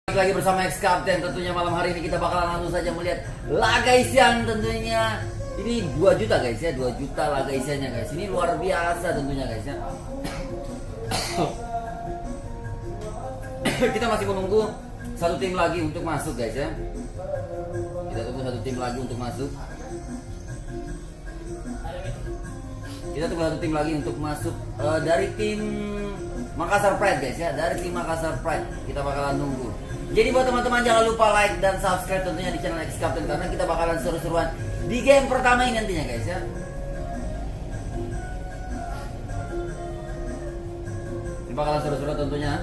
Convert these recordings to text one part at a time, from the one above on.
Lagi bersama X Captain. Tentunya malam hari ini kita bakalan langsung saja melihat laga isian. Tentunya ini 2 juta guys ya, 2 juta laga isiannya guys. Ini luar biasa tentunya guys ya. Kita masih menunggu satu tim lagi untuk masuk guys ya. Kita tunggu satu tim lagi untuk masuk. Kita tunggu satu tim lagi untuk masuk dari tim Makassar Pride guys ya, dari tim Makassar Pride. Kita bakalan nunggu. Jadi buat teman-teman jangan lupa like dan subscribe tentunya di channel X Captain, karena kita bakalan seru-seruan di game pertama ini nantinya guys ya. Ini bakalan seru-seru tentunya.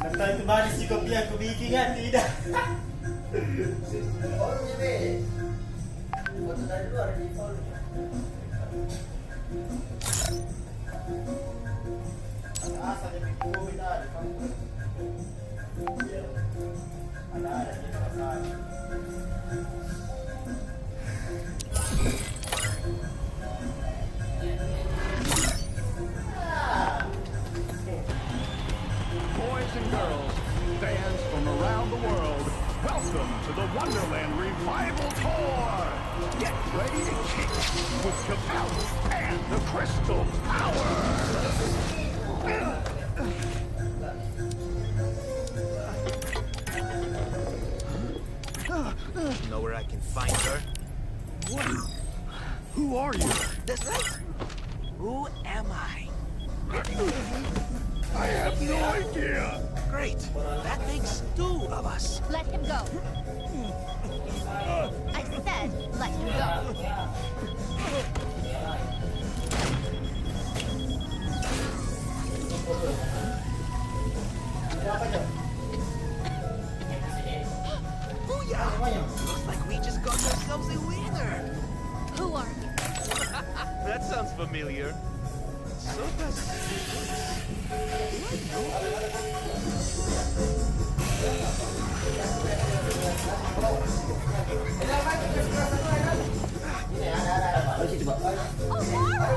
Kata itu manis di kopi aku bikin kan tidak. Oh jadi foto dari luar di follow. Asal dia bikin kopi tadi kan. Ada di kawasan. Boys and girls, fans from around the world, welcome to the Wonderland Revival Tour! Get ready to kick with Capella and the Crystal Power! Know where I can find her? What? Who are you? That's right. Who am I? I have no idea! Great. That makes 2 of us. Let him go. I said, let him go. Booyah! Looks like we just got ourselves a winner. Who are you? That sounds familiar. So does... Di situ, Pak. Oh, Mara!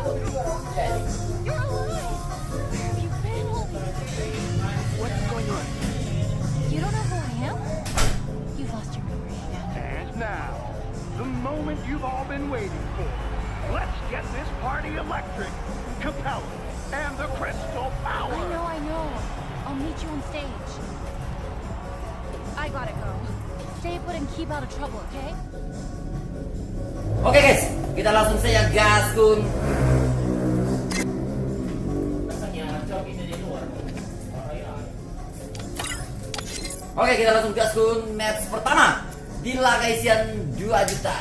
You're alive! Where have you been? What's going on? You don't know who I am? You've lost your memory again. And now, the moment you've all been waiting for. Let's get this party electric! Capella and the Crystal Power! I know. I'll meet you on stage. I gotta go. Stay put and keep out of trouble, okay? Oke guys, kita langsung saja gaskun. Oke, kita langsung gaskun match pertama di laga isian 2 juta.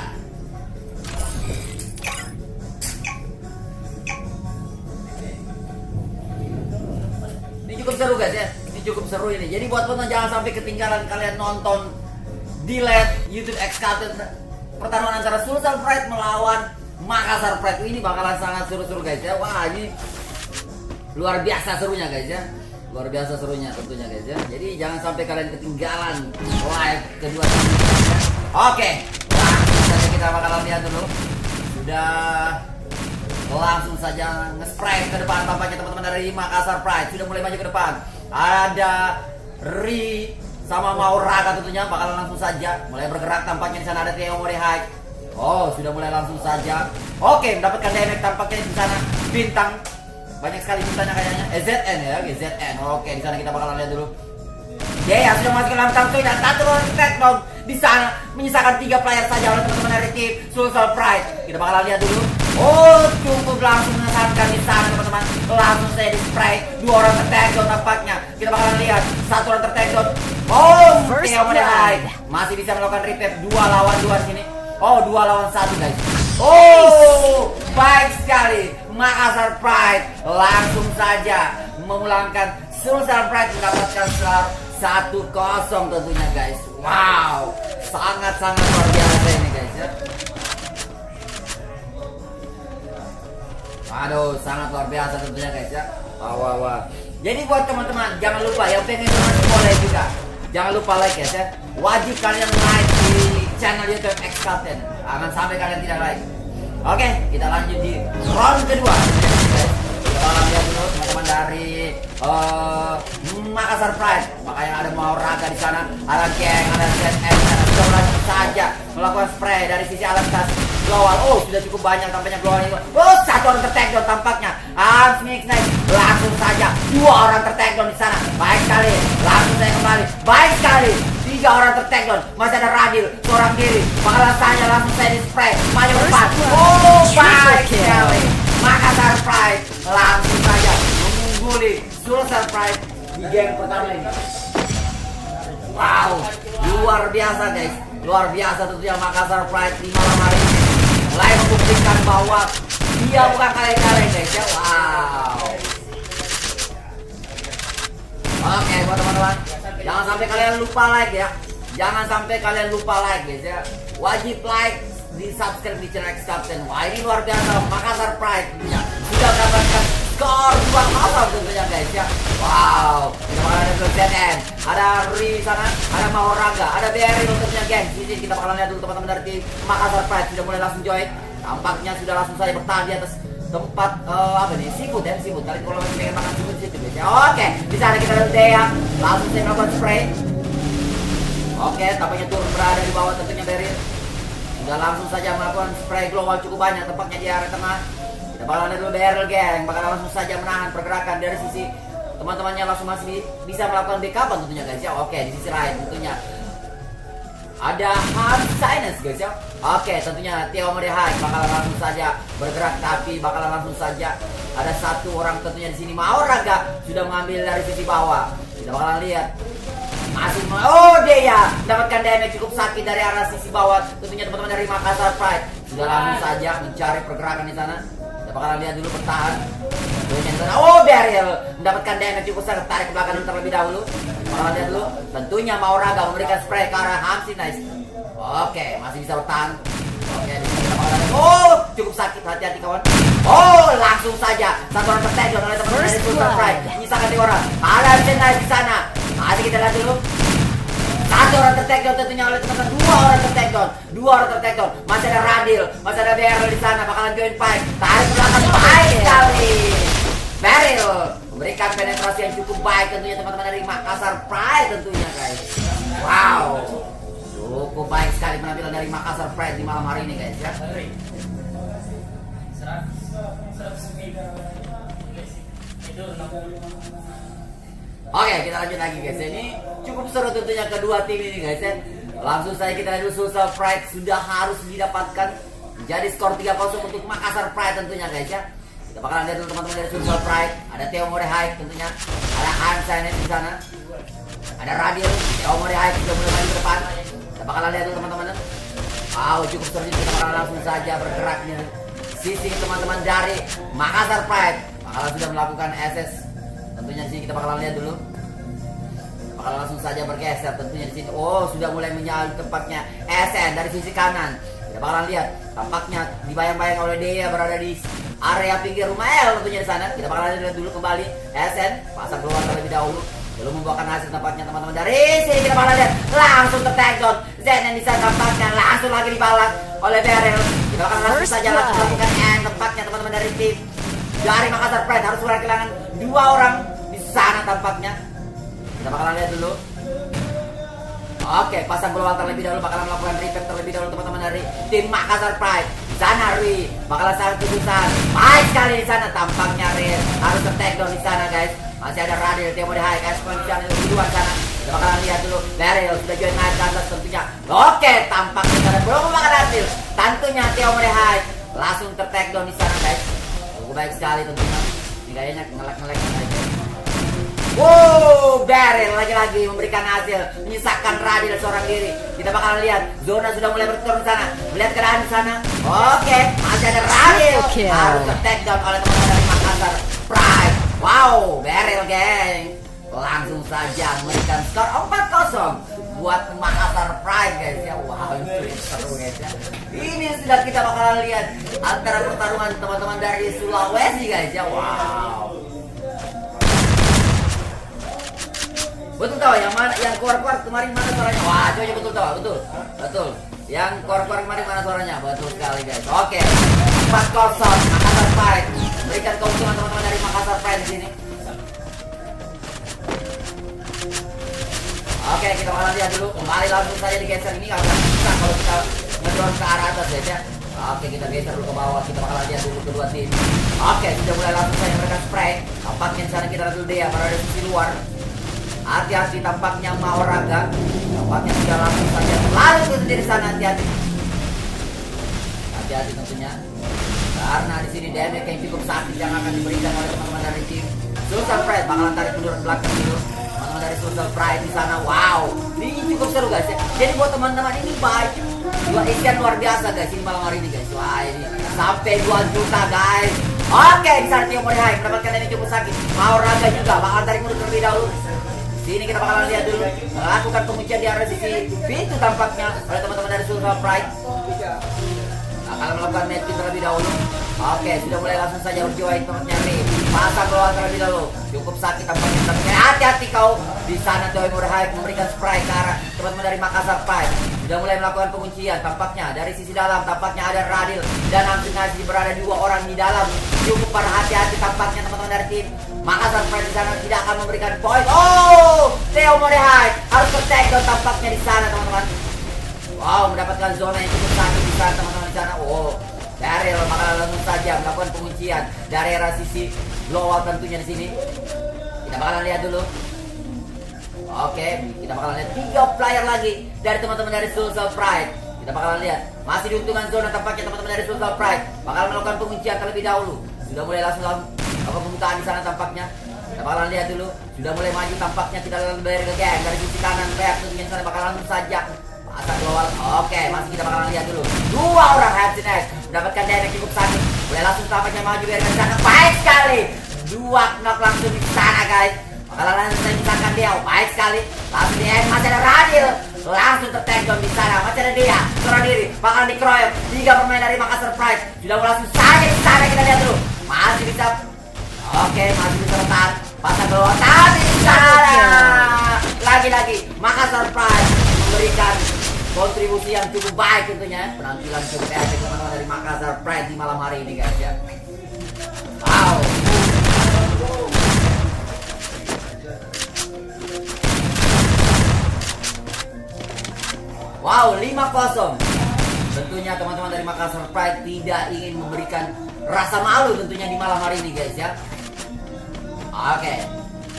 Ini cukup seru guys ya. Ini cukup seru ini. Jadi buat teman jangan sampai ketinggalan kalian nonton di live YouTube X Captain pertarungan antara Sulsel Pride melawan Makassar Pride. Ini bakalan sangat seru-seru guys ya. Wah, ini luar biasa serunya guys ya. Luar biasa serunya tentunya guys ya. Jadi jangan sampai kalian ketinggalan live kedua tim ya. Oke, langsung saja kita bakalan lihat dulu. Sudah langsung saja nge-spray ke depan tampaknya teman-teman dari Makassar Pride sudah mulai maju ke depan. Ada Ri sama Mauraga tentunya bakalan langsung saja mulai bergerak. Tampaknya di sana ada Theo Morihai. Oh, sudah mulai langsung saja. Oke, mendapatkan damage tampaknya di sana bintang. Banyak sekali bintangnya kayaknya. ZN ya, oke ZN. Oke, di sana kita bakalan lihat dulu. Ya, sudah masuk ke dalam tangkai dan satu takedown di sana menyisakan 3 player saja oleh teman-teman dari tim Sulsel Pride. Kita bakalan lihat dulu. Oh, cukup langsung mengesankan di sana teman-teman. Langsung saya di spray 2 orang tertakedown tampaknya. Kita bakalan lihat 1 orang tertakedown. Oh, Theo Morihai masih bisa melakukan revive 2 lawan 2 di sini. Oh, 2 lawan 1 guys. Oh, baik sekali. Makassar Pride langsung saja memulangkan Sulsel Pride mendapatkan skor 1-0 tentunya guys. Wow, sangat-sangat luar biasa ini guys ya. Aduh, sangat luar biasa tentunya guys ya. Wah. Jadi buat teman-teman jangan lupa yang pengen nonton boleh juga. Jangan lupa like guys ya. Wajib kalian like di channel YouTube X Captain. Jangan sampai kalian tidak like. Oke, kita lanjut di round kedua. Kita lihat dulu teman-teman dari Makassar Pride. Makanya ada mau raga di sana, ada geng, ada ZM, ada sudah langsung saja melakukan spray dari sisi alas tas global. Oh, sudah cukup banyak tampaknya global ini. Oh, satu orang tertakedown tampaknya. Phoenix Knight langsung saja 2 orang tertakedown di sana. Baik sekali, langsung saya kembali. Baik sekali. 3 orang tertakedown. Masih ada Radil, seorang diri. Bakalan saja langsung saya di spray. Maju depan. Oh, baik sekali. Makassar Pride langsung saja mengungguli Sulsel Pride di game pertama ini. Wow, luar biasa guys. Luar biasa tentunya Makassar Pride di malam hari ini. Mulai membuktikan bahwa dia bukan kaleng-kaleng guys ya. Wow. Oke buat teman-teman, jangan sampai kalian lupa like ya. Jangan sampai kalian lupa like guys ya. Wajib like, di subscribe di channel X Captain. Wah ini luar biasa Makassar Pride tentunya sudah mendapatkan skor 2-0 tentunya guys ya. Wow, kita ada ZN, ada Ri sana, ada Mahoraga, ada BRI tentunya geng. Di sini kita bakalan lihat dulu teman-teman dari tim Makassar Pride sudah mulai langsung join. Tampaknya sudah langsung saja bertahan di atas tempat apa nih, seafood ya, seafood. Kalian kalau masih pengen makan seafood situ guys ya. Oke, di sana kita lihat Dea langsung saya melakukan spray. Oke, tampaknya turun berada di bawah tentunya Beryl. Sudah langsung saja melakukan spray global cukup banyak tempatnya di area tengah. Kita bakalan lihat dulu Beryl geng, bakal langsung saja menahan pergerakan dari sisi teman-temannya, langsung masih bisa melakukan backup tentunya guys ya. Oke, di sisi lain tentunya ada hard silence guys ya. Oke, tentunya Theo Merihai bakalan langsung saja bergerak, tapi bakalan langsung saja ada satu orang tentunya di sini. Mahoraga sudah mengambil dari sisi bawah. Kita bakalan lihat masih oh dia ya mendapatkan damage cukup sakit dari arah sisi bawah. Tentunya teman-teman dari Makassar Pride sudah langsung saja mencari pergerakan di sana. Kita bakalan lihat dulu bertahan. Oh Beryl mendapatkan damage cukup sakit, tarik ke belakang terlebih dahulu. Bakalan lihat dulu. Tentunya Mahoraga memberikan spray ke arah Hamsi Nice. Oke, masih bisa bertahan. Oke, di sini kita bakalan lihat. Oh cukup sakit, hati-hati kawan. Oh langsung saja satu orang tertakedown oleh teman-teman dari Sulsel Pride. Menyisakan 2 orang. Ada Hamsi Nice di sana. Masih kita lihat dulu. 1 orang tertakedown tentunya oleh teman-teman. 2 orang tertakedown. 2 orang tertakedown. Masih ada Radil, masih ada Beryl di sana. Bakalan join fight. Tarik ke belakang baik sekali. Beryl memberikan penetrasi yang cukup baik tentunya teman-teman dari Makassar Pride tentunya guys. Wow, cukup baik sekali penampilan dari Makassar Pride di malam hari ini guys ya. Oke, kita lanjut lagi guys. Ini cukup seru tentunya kedua tim ini guys ya. Langsung saja kita lihat dulu Sulsel Pride sudah harus didapatkan menjadi skor 3-0 untuk Makassar Pride tentunya guys ya. Kita bakalan lihat dulu teman-teman dari Sulsel Pride. Ada Theo Merihai tentunya. Ada Hansen di sana. Ada Radil, Theo Merihai sudah mulai maju ke depan. Kita bakalan lihat dulu teman-teman. Wow, cukup seru. Kita bakalan langsung saja bergeraknya sisi teman-teman dari Makassar Pride. Bakalan sudah melakukan SS. Tentunya di sini kita bakalan lihat dulu. Bakalan langsung saja bergeser tentunya di sini. Oh, sudah mulai menyalip tempatnya SN dari sisi kanan. Kita bakalan lihat tampaknya dibayang-bayang oleh Dea berada di area pinggir rumah L tentunya di sana. Kita bakalan lihat dulu kembali SN pasang keluar terlebih dahulu. Belum membuahkan hasil tampaknya teman-teman dari sini. Kita bakalan lihat langsung tertakedown. ZN di sana tampaknya langsung lagi dibalas oleh Beryl. Kita bakalan langsung saja lakukan N tampaknya teman-teman dari tim dari Makassar Pride harus kehilangan 2 orang di sana tampaknya. Kita bakalan lihat dulu. Oke, pasang peluang terlebih dahulu, bakalan melakukan repair terlebih dahulu teman-teman dari tim Makassar Pride. Sana Ri bakalan sangat kesusahan. Baik sekali di sana tampaknya Ri harus tertakedown di sana guys. Masih ada Radil, Theo Merihai, Kaspensian di luar sana. Kita bakalan lihat dulu. Beryl sudah join naik ke atas tentunya. Oke, tampaknya sana belum memakan hasil. Tentunya Theo Merihai langsung tertakedown di sana guys. Cukup baik sekali tentunya. Ini kayaknya ngelek-ngelek. Wow, Daryl lagi-lagi memberikan hasil, menyisakan Radil seorang diri. Kita bakalan lihat, zona sudah mulai berturun sana. Melihat keadaan di sana. Oke, masih ada Radil. Harus ke take down oleh teman-teman dari Makassar Pride. Wow, Daryl geng. Langsung saja memberikan skor 4-0 buat Makassar Pride guys ya. Wow, ini seru guys ya. Ini sudah kita bakalan lihat antara pertarungan teman-teman dari Sulawesi guys ya. Wow. Betul tahu yang mana, yang keluar-keluar kemarin mana suaranya? Wah, coba betul tahu, betul. Yang keluar-keluar kemarin mana suaranya? Betul sekali guys. Oke, 4-0 Makassar Pride. Berikan keuntungan teman-teman dari Makassar Pride di sini. Oke, kita bakalan lihat dulu. Kembali langsung saja digeser ini agak susah kalau kita ngedorong ke arah atas guys ya. Oke, kita geser dulu ke bawah. Kita bakalan lihat dulu kedua tim. Oke, sudah mulai langsung saja mereka spray. Tampaknya di sana kita lihat dulu dia pada di sisi luar. Hati-hati tampaknya Maoraga. Tampaknya sudah langsung saja lalu ke sendiri sana, hati-hati. Hati-hati tentunya. Karena di sini damage yang cukup sakit yang akan diberikan oleh teman-teman dari tim Sulsel Pride. Bakalan tarik mundur belakang dulu. Teman-teman dari Sulsel Pride di sana. Wow, ini cukup seru guys ya. Jadi buat teman-teman ini baik. Dua isian luar biasa guys ini malam hari ini guys. Wah, ini sampai 2 juta guys. Oke, di sana Tio Morihai mendapatkan ini cukup sakit. Maoraga juga bakalan tarik mundur terlebih dahulu. Sini kita bakalan lihat dulu melakukan penguncian di arah sisi pintu tampaknya oleh teman-teman dari Sulsel Pride. Akan melakukan match terlebih dahulu. Oke, sudah mulai langsung saja berjiwa temannya nih. Pasang keluar terlebih dahulu. Cukup sakit tampaknya. Hati-hati kau di sana Tio Morihai memberikan spray ke arah teman-teman dari Makassar Pride. Sudah mulai melakukan penguncian tampaknya dari sisi dalam tampaknya ada Radil dan Hamzin Nasir berada 2 orang di dalam. Cukup pada hati-hati tampaknya teman-teman dari tim Makassar Pride di sana tidak akan memberikan poin. Oh, Tio Morihai harus ke-take down tampaknya di sana teman-teman. Wow, mendapatkan zona yang cukup sakit di sana teman-teman di sana. Oh, Daryl bakalan langsung saja melakukan penguncian dari arah sisi blowout tentunya di sini. Kita bakalan lihat dulu. Oke, kita bakalan lihat 3 player lagi dari teman-teman dari Sulsel Pride. Kita bakalan lihat masih diuntungkan zona tampaknya teman-teman dari Sulsel Pride bakalan melakukan penguncian terlebih dahulu. Sudah mulai langsung pembukaan di sana tampaknya. Kita bakalan lihat dulu. Sudah mulai maju tampaknya kita dari geng dari sisi kanan back tentunya di sana bakal langsung saja pasang global. Oke, masih kita bakalan lihat dulu. 2 orang Hamzin mendapatkan damage cukup sakit. Mulai langsung tampaknya maju dari sana. Baik sekali. 2 knock langsung di sana guys. Bakalan langsung saya misalkan dia. Baik sekali. Langsung di end masih ada Radil. Langsung ter-take down di sana. Masih ada dia. Seorang diri bakalan dikeroyok. 3 pemain dari Makassar Pride. Sudah langsung saja di sana kita lihat dulu. Masih bisa. Oke, masih bisa bertahan. Pasang keluar. Tapi di sana. Lagi-lagi Makassar Pride memberikan kontribusi yang cukup baik tentunya. Penampilan cukup efektif teman-teman dari Makassar Pride di malam hari ini guys ya. Wow. Wow, 5-0. Tentunya teman-teman dari Makassar Pride tidak ingin memberikan rasa malu tentunya di malam hari ini guys ya. Oke,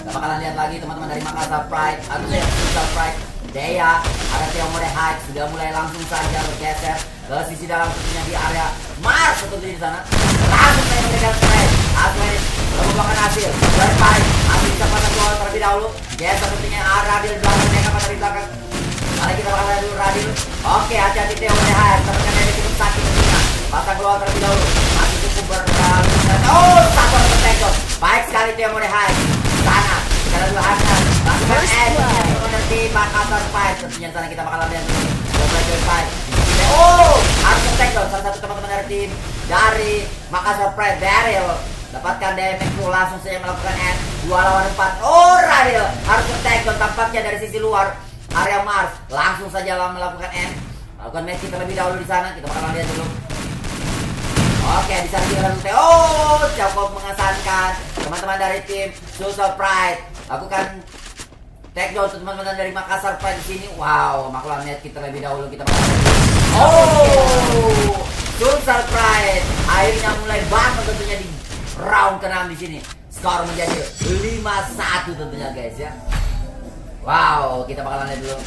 kita bakalan lihat lagi teman-teman dari Makassar Pride atau dari Sulsel Pride. Dea, ada Tio Morihai sudah mulai langsung saja bergeser ke sisi dalam tentunya di area Mars tentunya di sana. Langsung saya memberikan spray. Asmeris merupakan hasil. Berbaik, masih bisa pasang gol terlebih dahulu. Geser tentunya Radil di belakang, mereka pada di belakang. Mari kita bakal lihat dulu Radil. Oke, hati-hati Tio Morihai, teman-teman dari cukup sakit tentunya. Pasang keluar terlebih dahulu. Masih cukup berlalu. Oh, 1 orang tertengok. Baik sekali Tio Morihai. Sana, kita lihat dulu Hasan. Langsung di Makassar Pride tentunya sana kita bakalan lihat dulu. Oh, harus ke-take down salah satu teman-teman dari tim dari Makassar Pride. Daryl dapatkan damage tuh langsung saja melakukan end 2 lawan 4. Oh, Radil harus ke-take down tampaknya dari sisi luar area Mars. Langsung saja melakukan end. Melakukan match terlebih dahulu di sana. Kita bakalan lihat dulu. Oke, di sana kita langsung oh, cukup mengesankan teman-teman dari tim Sulsel Pride. Lakukan take down teman-teman dari Makassar Pride di sini. Wow, melakukan match kita terlebih dahulu kita bakalan. Oh, Sulsel Pride akhirnya mulai bangun tentunya di round ke-6 di sini. Skor menjadi 5-1 tentunya guys ya. Wow, kita bakalan lihat dulu.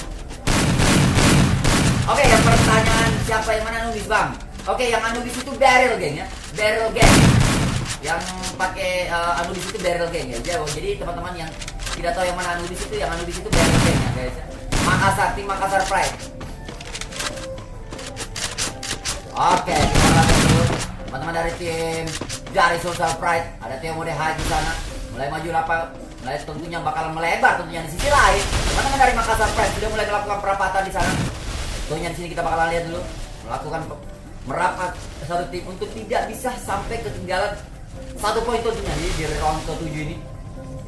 Oke, yang pertanyaan siapa yang mana Anubis bang? Oke, yang Anubis itu Daryl geng ya. Daryl geng. Yang pakai Anubis itu Daryl geng ya. Jadi teman-teman yang Tidak tahu yang mana Anubis itu, yang Anubis itu BRG nya guys ya. Makassar, tim Makassar Pride. Oke, kita lanjut dulu. Teman-teman dari tim dari Social Pride, ada Theo Modehai di sana. Mulai maju rapat, mulai tentunya bakalan melebar tentunya di sisi lain. Teman-teman dari Makassar Pride sudah mulai melakukan perapatan di sana. Tentunya di sini kita bakalan lihat dulu melakukan merapat satu tim untuk tidak bisa sampai ketinggalan 1 poin tentunya di round ke-7 ini.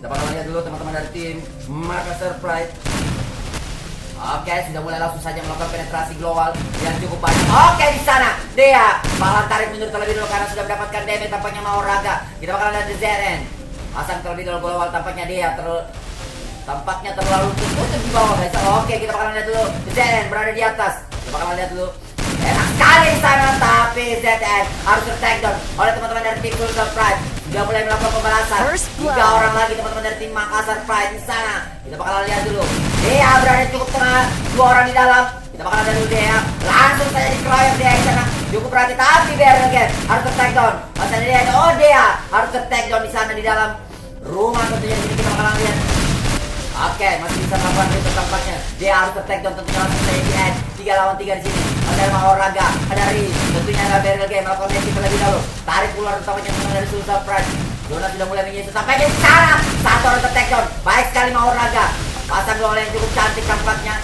Kita bakalan lihat dulu teman-teman dari tim Makassar Pride. Oke, sudah mulai langsung saja melakukan penetrasi global yang cukup banyak. Oke, di sana dia bakalan tarik mundur terlebih dulu karena sudah mendapatkan damage tampaknya mau raga. Kita bakalan lihat di ZN. Pasang terlebih dulu global tampaknya dia tampaknya terlalu tutup di bawah guys. Oke, kita bakalan lihat dulu ZN berada di atas. Kita bakalan lihat dulu. Enak sekali di sana, tapi ZN harus ter-take down oleh teman-teman dari tim Social Pride. Sudah mulai melakukan pembalasan. 3 orang lagi teman-teman dari tim Makassar Pride di sana. Kita bakalan lihat dulu. Dia berada cukup tengah, 2 orang di dalam. Kita bakalan lihat dulu dia. Langsung saja dikeroyok dia di sana. Cukup berarti tapi BRG harus ter-take down. Masa dia dia harus ter-take down di sana di dalam rumah tentunya. Di sini kita bakalan lihat. Oke, masih bisa melakukan itu tampaknya. Dia harus ter-take down tentunya langsung saja di end. 3 lawan 3 di sini. Ada Mahor Raga, ada Ri, tentunya ada BRG melakukan match terlebih dahulu. Tarik keluar utamanya dari Social Pride. Zona sudah mulai menyusul sampai di sana. 1 orang ter-take down. Baik sekali Mahor Raga. Pasang gol yang cukup cantik tampaknya.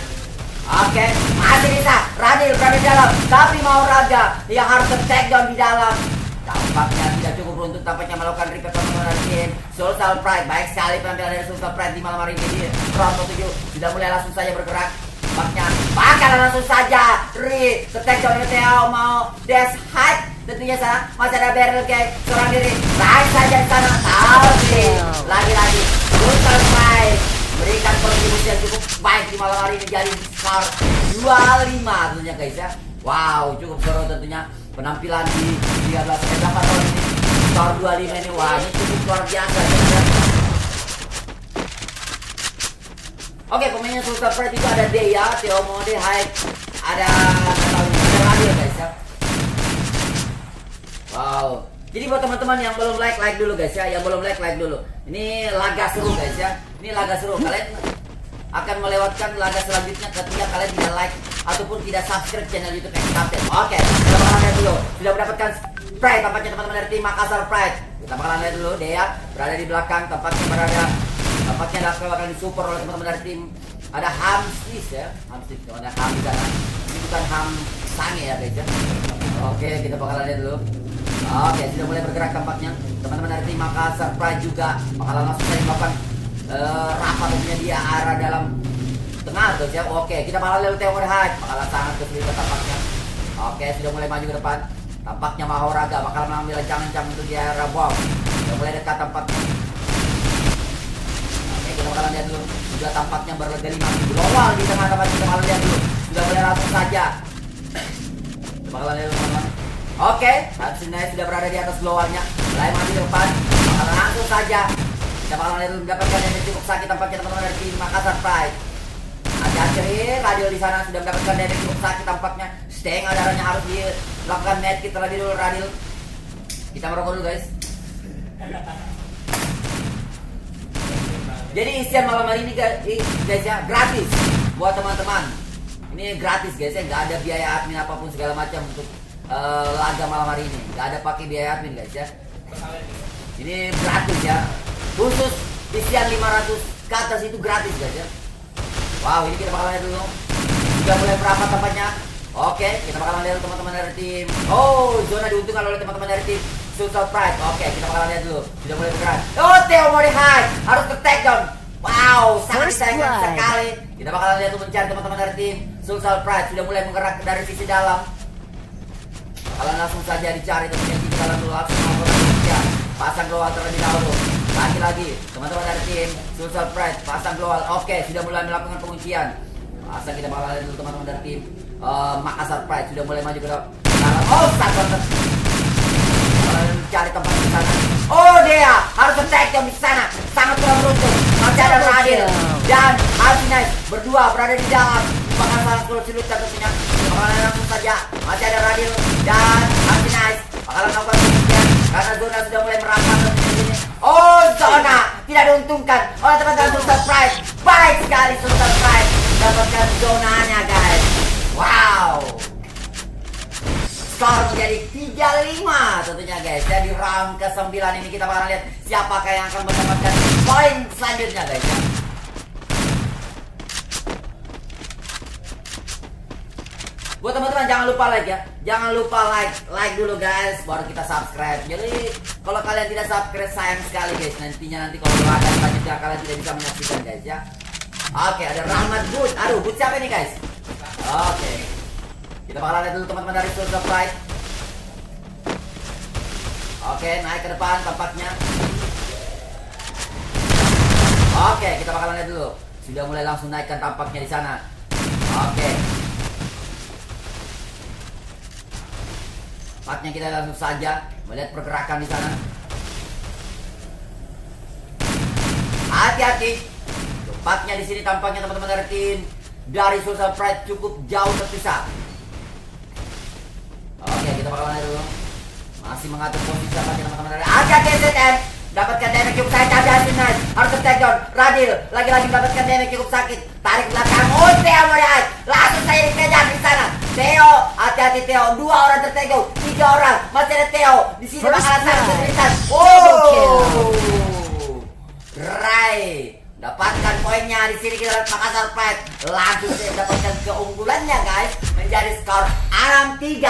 Oke, masih bisa. Radil berada di dalam, tapi Mahor Raga yang harus ter-take down di dalam. Tampaknya tidak cukup beruntung tampaknya melakukan repair teman-teman dari tim Social Pride. Baik sekali penampilan dari Social Pride di malam hari ini. Round 7 sudah mulai langsung saja bergerak. Tampaknya bakalan langsung saja Ri ter-take down oleh Theo mau dash hide. Tentunya sana masih ada BRG seorang diri. Baik saja di sana. Tapi lagi-lagi Social Pride berikan kontribusi yang cukup baik di malam hari ini jadi skor 25 tentunya guys ya. Wow, cukup seru tentunya penampilan di 13 tahun ini. Skor 25 ini wah ini cukup luar biasa ya. Oke, pemainnya Social Pride itu ada Dea, Theo Modehai, ada Radio guys ya. Wow. Jadi buat teman-teman yang belum like dulu guys ya, yang belum like dulu. Ini laga seru guys ya. Ini laga seru. Kalian akan melewatkan laga selanjutnya ketika kalian tidak like ataupun tidak subscribe channel YouTube Excated. Oke, kita bakalan lihat dulu. Sudah mendapatkan Pride tampaknya teman-teman dari tim Makassar Pride. Kita bakalan lihat dulu Dea berada di belakang, tampaknya akan disupport oleh teman-teman dari tim. Ada Hamsis ya, Hamsis, ada Ham di sana. Ini bukan Ham Sange ya guys ya. Oke, kita bakalan lihat dulu. Oke, sudah mulai bergerak tampaknya. Teman-teman dari tim Makassar Pride juga bakalan langsung saja melakukan rapat tentunya dia arah dalam tengah guys ya. Oke, kita bakalan lihat Theo Modehai bakalan sangat kesulitan tampaknya. Oke, sudah mulai maju ke depan. Tampaknya Mahor Raga bakal mengambil jangan-jangan untuk di arah bom. Sudah mulai dekat tampaknya. Oke, kita bakalan lihat dulu. Sudah tampaknya berlega 5 global di tengah tempat. Kita bakalan lihat dulu. Sudah mulai langsung saja. Kita bakalan lihat teman-teman. Oke, Hatsune sudah berada di atas globalnya. Mulai maju ke depan. Bakalan langsung saja. Kita bakalan lihat dulu mendapatkan yang cukup sakit tampaknya teman-teman dari tim Makassar Pride. Hati-hati, Radio di sana sudah mendapatkan damage cukup sakit tampaknya. Setengah darahnya harus dilakukan medkit terlebih dulu Radio. Kita merokok dulu guys. Jadi isian malam hari ini guys ya gratis buat teman-teman. Ini gratis guys ya, nggak ada biaya admin apapun segala macam untuk laga malam hari ini. Nggak ada pakai biaya admin guys ya. Ini gratis ya. Khusus isian 500 ke atas itu gratis guys ya. Wow, ini kita bakalan lihat dulu. Sudah mulai merapat tempatnya. Oke, kita bakalan lihat teman-teman dari tim. Oh, zona diuntungkan oleh teman-teman dari tim Social Pride. Oke, kita bakalan lihat dulu. Sudah mulai bergerak. Oh, Theo Modehai harus ke-take down. Wow, sangat disayangkan sekali. Kita bakalan lihat tuh mencari teman-teman dari tim Social Pride. Sudah mulai menggerak dari sisi dalam. Bakalan langsung saja dicari tentunya di dalam dulu. Langsung ya. Pasang global terlebih dahulu. Lagi-lagi teman-teman dari tim Social Pride pasang global. Oke, sudah mulai melakukan penguncian. Pasang kita bakalan lihat dulu teman-teman dari tim Makassar Pride sudah mulai maju ke dalam. Oh, sangat cari tempat di sana. Oh, dia harus attack di sana. Sangat kurang beruntung. Masih ada Radil dan Alvinais berdua berada di dalam. Bahkan salah sulit tentunya. Bakalan langsung saja. Masih ada Radil dan Alvinais bakalan melakukan penguncian karena zona sudah mulai merapat di sini. Oh, zona tidak diuntungkan didengungkan oleh teman-teman Sultan Pride. Baik sekali Sultan Pride dapatkan zonanya guys. Wow. Skor menjadi 3-5 tentunya guys. Jadi round ke-9 ini kita bakal lihat siapakah yang akan mendapatkan poin selanjutnya guys ya. Buat teman-teman jangan lupa like ya. Jangan lupa like dulu guys, baru kita subscribe. Jadi kalau kalian tidak subscribe sayang sekali guys. Nanti kalau ada selanjutnya kalian tidak bisa menyaksikan guys ya. Oke, ada Rahmat Bud. Aduh, Bud siapa ini guys? Oke. Kita bakalan lihat dulu teman-teman dari Sultan Pride. Oke, naik ke depan tampaknya. Oke, kita bakalan lihat dulu. Sudah mulai langsung naikkan tampaknya di sana. Oke. Tampaknya kita langsung saja melihat pergerakan di sana. Hati-hati. Tampaknya di sini tampaknya teman-teman dari tim dari Sultan Pride cukup jauh terpisah. Oke, kita bakalan lihat dulu. Masih mengatur posisi tampaknya teman-teman dari AKZM. Dapatkan damage cukup sakit, hati-hati nice. Harus take down. Radil lagi-lagi mendapatkan damage cukup sakit. Tarik belakang. Oh, Theo melihat. Langsung saya dikejar di sana. Theo, hati-hati Theo. 2 orang tertegau, 3 orang. Masih ada Theo. Di sini bakalan sangat kesulitan. Oh, right. Dapatkan poinnya di sini kita lihat Makassar Pride langsung saya dapatkan keunggulannya guys menjadi skor 6-3.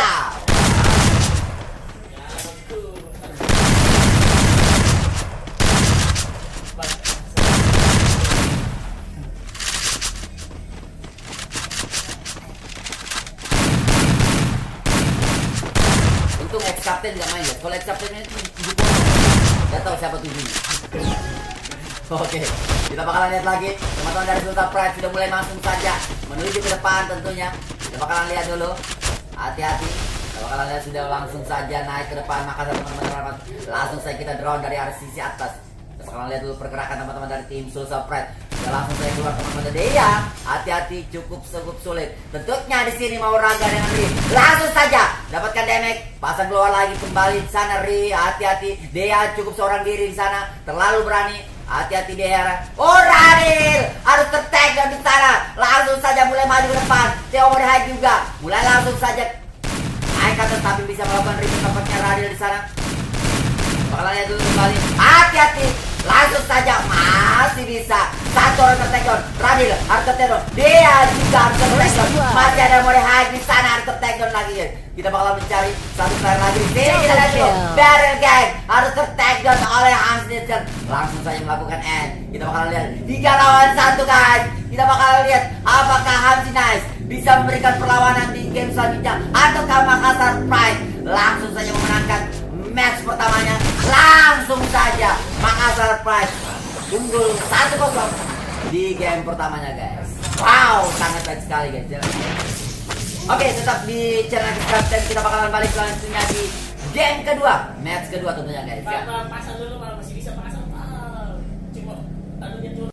Untung ex captain nggak main ya. Kalau ex captain ini 7 poin, nggak tahu siapa tujuhnya. Oke, kita bakalan lihat lagi teman-teman dari Sultan Pride sudah mulai langsung saja menuju ke depan tentunya. Kita bakalan lihat dulu, hati-hati. Kita bakalan lihat sudah langsung saja naik ke depan. Maka teman-teman langsung saja kita drone dari arah sisi atas. Kita bakalan lihat dulu pergerakan teman-teman dari tim Sultan Pride. Kita langsung saja keluar teman-teman dari Dea. Hati-hati, cukup sulit. Tentunya di sini mau Raga dengan Ri. Langsung saja dapatkan damage. Pasang keluar lagi kembali di sana Ri. Hati-hati, Dea cukup seorang diri di sana. Terlalu berani. Hati-hati Dea. Oh Radil harus tertag dan di sana. Langsung saja mulai maju ke depan. Theo Morihai juga mulai langsung saja naik atas tapi bisa melakukan ribut tampaknya Radil di sana. Bakalan lihat dulu kembali. Hati-hati. Langsung saja masih bisa. 1 orang tertegon. Radil harus tertegon. Dia juga harus tertegon. Masih ada Morihai di sana harus tertegon lagi guys. Kita bakal mencari satu player lagi di sini. Kita lihat dulu. Daryl Gang harus tertegon oleh Hans Nielsen. Langsung saja melakukan end. Kita bakal lihat 3 lawan 1 guys. Kita bakal lihat apakah Hansi Nice bisa memberikan perlawanan di game selanjutnya ataukah Makassar Pride langsung saja memenangkan match pertamanya. Langsung saja Makassar Pride unggul 1-0 di game pertamanya guys. Wow, sangat baik sekali guys ya. Oke, tetap di channel Captain. Kita bakalan balik selanjutnya di game kedua, match kedua tentunya guys ya. Pasang dulu kalau masih bisa pasang. Cuma anunya turun.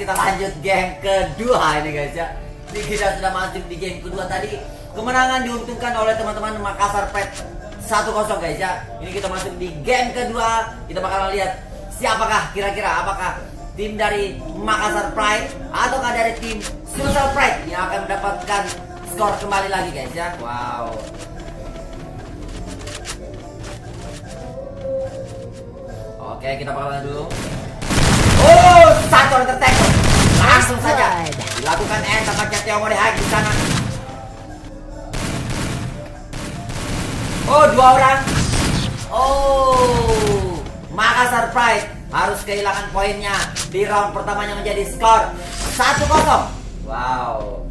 kita lanjut game kedua ini guys ya. Ini kita sudah masuk di game kedua tadi. Kemenangan diuntungkan oleh teman-teman Makassar Pride 1-0 guys ya. Ini kita masuk di game kedua. Kita bakalan lihat siapakah kira-kira, apakah tim dari Makassar Pride ataukah dari tim Sulsel Pride yang akan mendapatkan skor kembali lagi guys ya. Wow. Oke, kita bakalan dulu. Oh, satu orang tertackle. Langsung saja dilakukan end tampaknya Theo Morihai di sana. Oh, 2 orang. Oh, Makassar Pride harus kehilangan poinnya di round pertamanya menjadi skor 1-0. Wow.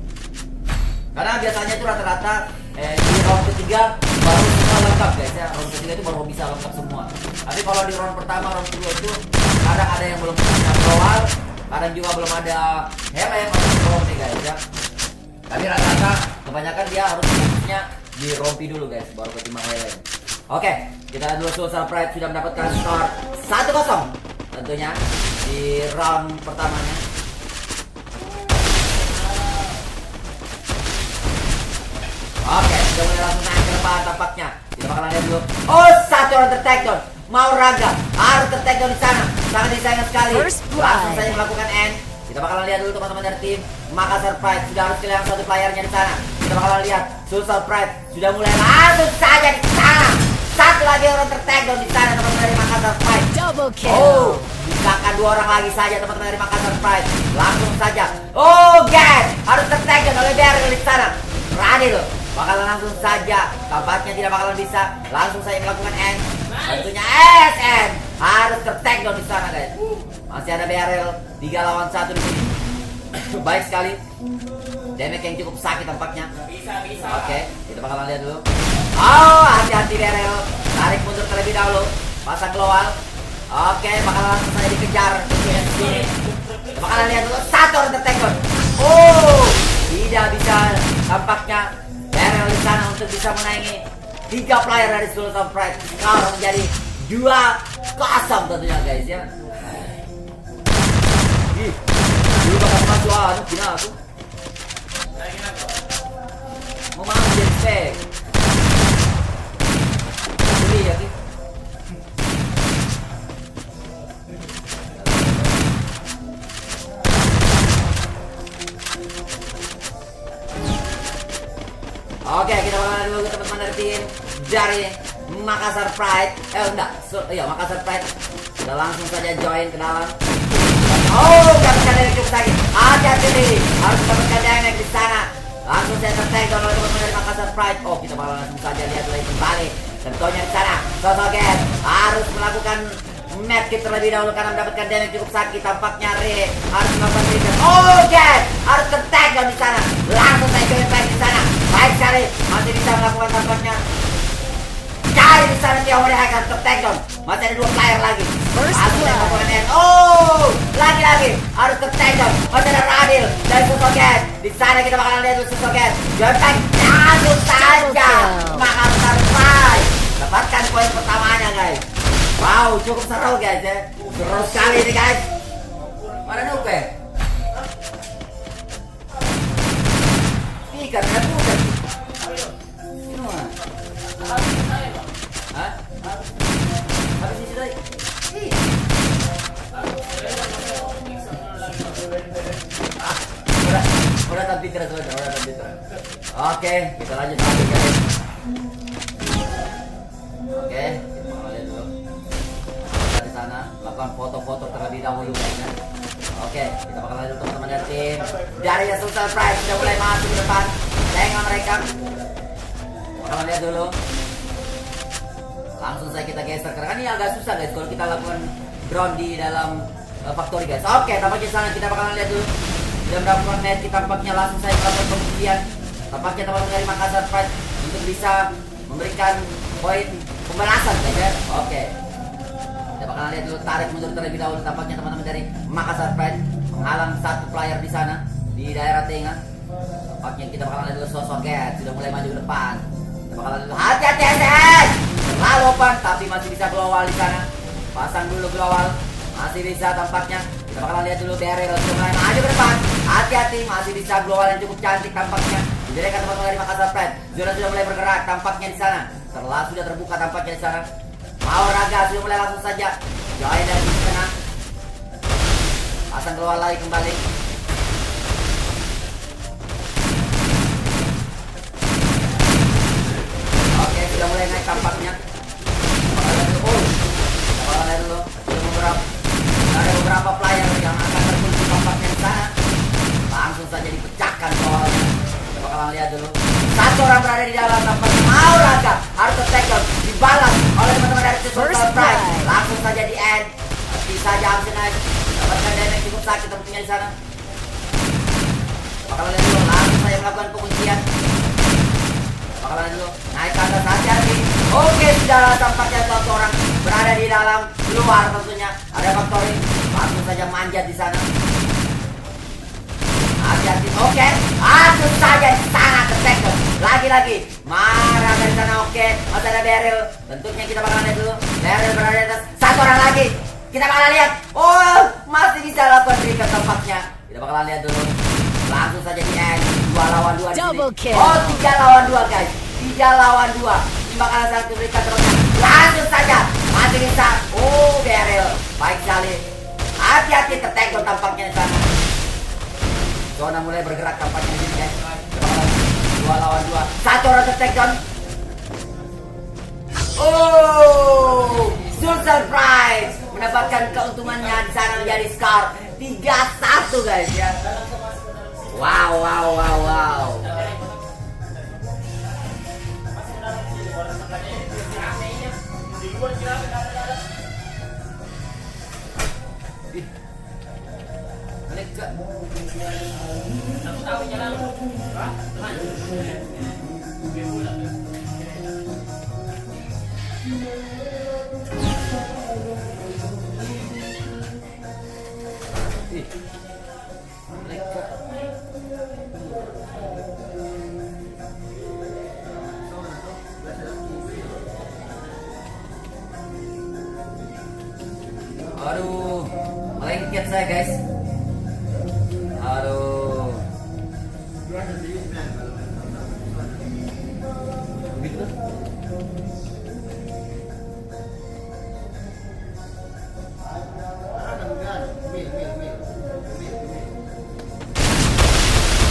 Karena biasanya itu rata-rata di round ketiga baru semua lengkap guys ya. Round ketiga itu baru bisa lengkap semua. Tapi kalau di round pertama, round kedua itu kadang ada yang belum punya global, kadang juga belum ada helm atau rompi guys ya. Tapi rata-rata kebanyakan dia harus fokusnya di rompi dulu guys, baru ketimbang helm. Oke, kita dulu Sulsel Pride sudah mendapatkan skor 1-0 tentunya di round pertamanya. Oke, sudah mulai langsung naik ke depan tampaknya. Kita bakalan lihat dulu. Oh, satu orang tertakedown. Mau Raga harus tertakedown di sana. Sangat disayangkan sekali. Langsung saja melakukan end. Kita bakalan lihat dulu teman-teman dari tim Makassar Pride sudah harus kehilangan satu playernya di sana. Kita bakalan lihat Sulsel Pride sudah mulai langsung saja di sana. Satu lagi orang tertakedown di sana teman-teman dari Makassar Pride. Double kill. Oh, misalkan 2 orang lagi saja teman-teman dari Makassar Pride. Langsung saja. Oh, guys, harus tertakedown oleh Daryl di sana. Berani loh. Bakalan langsung saja, tampaknya tidak bakalan bisa. Langsung saya melakukan end. Tentunya SN harus tertakedown di sana guys. Masih ada BRL 3 lawan 1 di sini. Baik sekali. Damage yang cukup sakit tampaknya. Bisa. Oke, kita bakalan lihat dulu. Oh, hati-hati BRL. Tarik mundur terlebih dahulu. Pasang global. Oke, bakalan langsung saja dikejar. Kita bakalan lihat dulu. Satu orang tertakedown. Oh, tidak bisa tampaknya BRL di sana untuk bisa menaiki 3 player dari Sulsel Pride. Sekarang menjadi 2-0 tentunya guys ya. Ih, dulu bakal masuk gila aku. Mau masuk jadi spek. Beli ya gitu. Oke, kita bakalan dulu ke teman-teman dari tim dari Makassar Pride. Makassar Pride. Kita langsung saja join ke dalam. Oh, dapatkan damage cukup sakit. Hati-hati nih, harus mendapatkan damage di sana. Langsung saya tertakedown oleh teman-teman dari Makassar Pride. Oh, kita bakalan langsung saja lihat lagi kembali. Tentunya di sana, Sosogen harus melakukan medkit terlebih dahulu karena mendapatkan damage cukup sakit. Tampaknya harus melakukan reset. Oh, guys, harus tertakedown di sana. Langsung saya join back di sana. Baik sekali, masih bisa melakukan tampaknya. Cari di sana dia oleh hacker tertakedown. Masih ada 2 player lagi. Langsung saya melakukan end. Oh, lagi-lagi harus tertakedown. Masih ada Radil dan Sosogen. Di sana kita bakalan lihat Sosogen. Join back. Langsung saja Makassar Pride dapatkan poin pertamanya guys. Wow, cukup seru guys ya. Seru sekali nih guys. Mana Nuke? Ikan ada bukan? Ini mah. Hah? Habis ini sudah. Udah tapi terus. Oke, kita lanjut lagi guys. Oke, kita mau lihat dulu. Dari sana, lakukan foto-foto terlebih dahulu guys ya. Oke, kita bakal lihat teman-teman dari tim dari Sulsel Pride sudah mulai masuk ke depan. Tengok mereka. Bakalan lihat dulu. Langsung saya kita geser karena ini agak susah guys kalau kita lakukan drone di dalam factory guys. Oke, tampaknya di sana kita bakalan lihat dulu. Sudah mendapatkan net, kita tampaknya langsung saya melakukan pembuktian. Tampaknya teman-teman dari Makassar Pride untuk bisa memberikan poin pembalasan guys ya. Oke. Kita bakalan lihat dulu, tarik mundur terlebih dahulu. Tampaknya teman-teman dari Makassar Pride menghalang 1 player di sana di daerah tengah. Tampaknya kita bakalan lihat dulu Sosogen sudah mulai maju ke depan. Kita bakalan lihat hati-hati SN. Terlalu open tapi masih bisa global di sana. Pasang dulu global. Masih bisa tampaknya Kita bakalan lihat dulu Beryl sudah mulai maju ke depan. Hati-hati, masih bisa global yang cukup cantik tampaknya. Dijadikan teman-teman dari Makassar Pride. Zona sudah mulai bergerak tampaknya di sana. Sudah terbuka tampaknya di sana. Mau Raga sudah mulai langsung saja join dari sisi tengah. Pasang keluar lagi kembali. Oke, sudah mulai naik tampaknya. Bakalan lihat dulu. Ada beberapa player yang akan terkunci tampaknya di sana. Langsung saja dipecahkan soalnya. Kita bakalan lihat dulu. Satu orang berada di dalam tampaknya. Mau Raga harus tertackle, dibalas oleh teman-teman dari Social Pride. Langsung saja di end. Bisa saja Hamsin naik. Dapatkan damage cukup sakit tentunya di sana. Bakalan lihat dulu. Langsung saja melakukan penguncian. Bakalan lihat dulu. Naik ke atas hati-hati. Oke, sudah tampaknya satu orang berada di dalam, luar tentunya. Ada Factory. Langsung saja manjat di sana. Hati-hati. Oke. Langsung saja di sana tertackle. Lagi-lagi. Marah dari sana. Oke. Masih ada Beryl. Tentunya kita bakalan lihat dulu. Beryl berada di atas. Satu orang lagi. Kita bakalan lihat. Oh, masih bisa lakukan recap tampaknya. Kita bakalan lihat dulu. Langsung saja di end. 2 lawan 2 di sini. Oh, 3 lawan 2 guys. 3 lawan 2. Ini bakalan satu recap terusnya. Langsung saja. Masih bisa. Oh, Beryl. Baik sekali. Hati-hati tertackle tampaknya di sana. Zona mulai bergerak tampaknya di sini guys. 2 lawan 2. Satu orang tertackle. Oh, Social Pride mendapatkan keuntungannya di sana menjadi skor 3-1 guys ya. Wow. Ih, mereka. Aku tahu jalan. Hah? Teman. Ih, mereka. Aduh, melengket saya guys. Aduh. Begitu.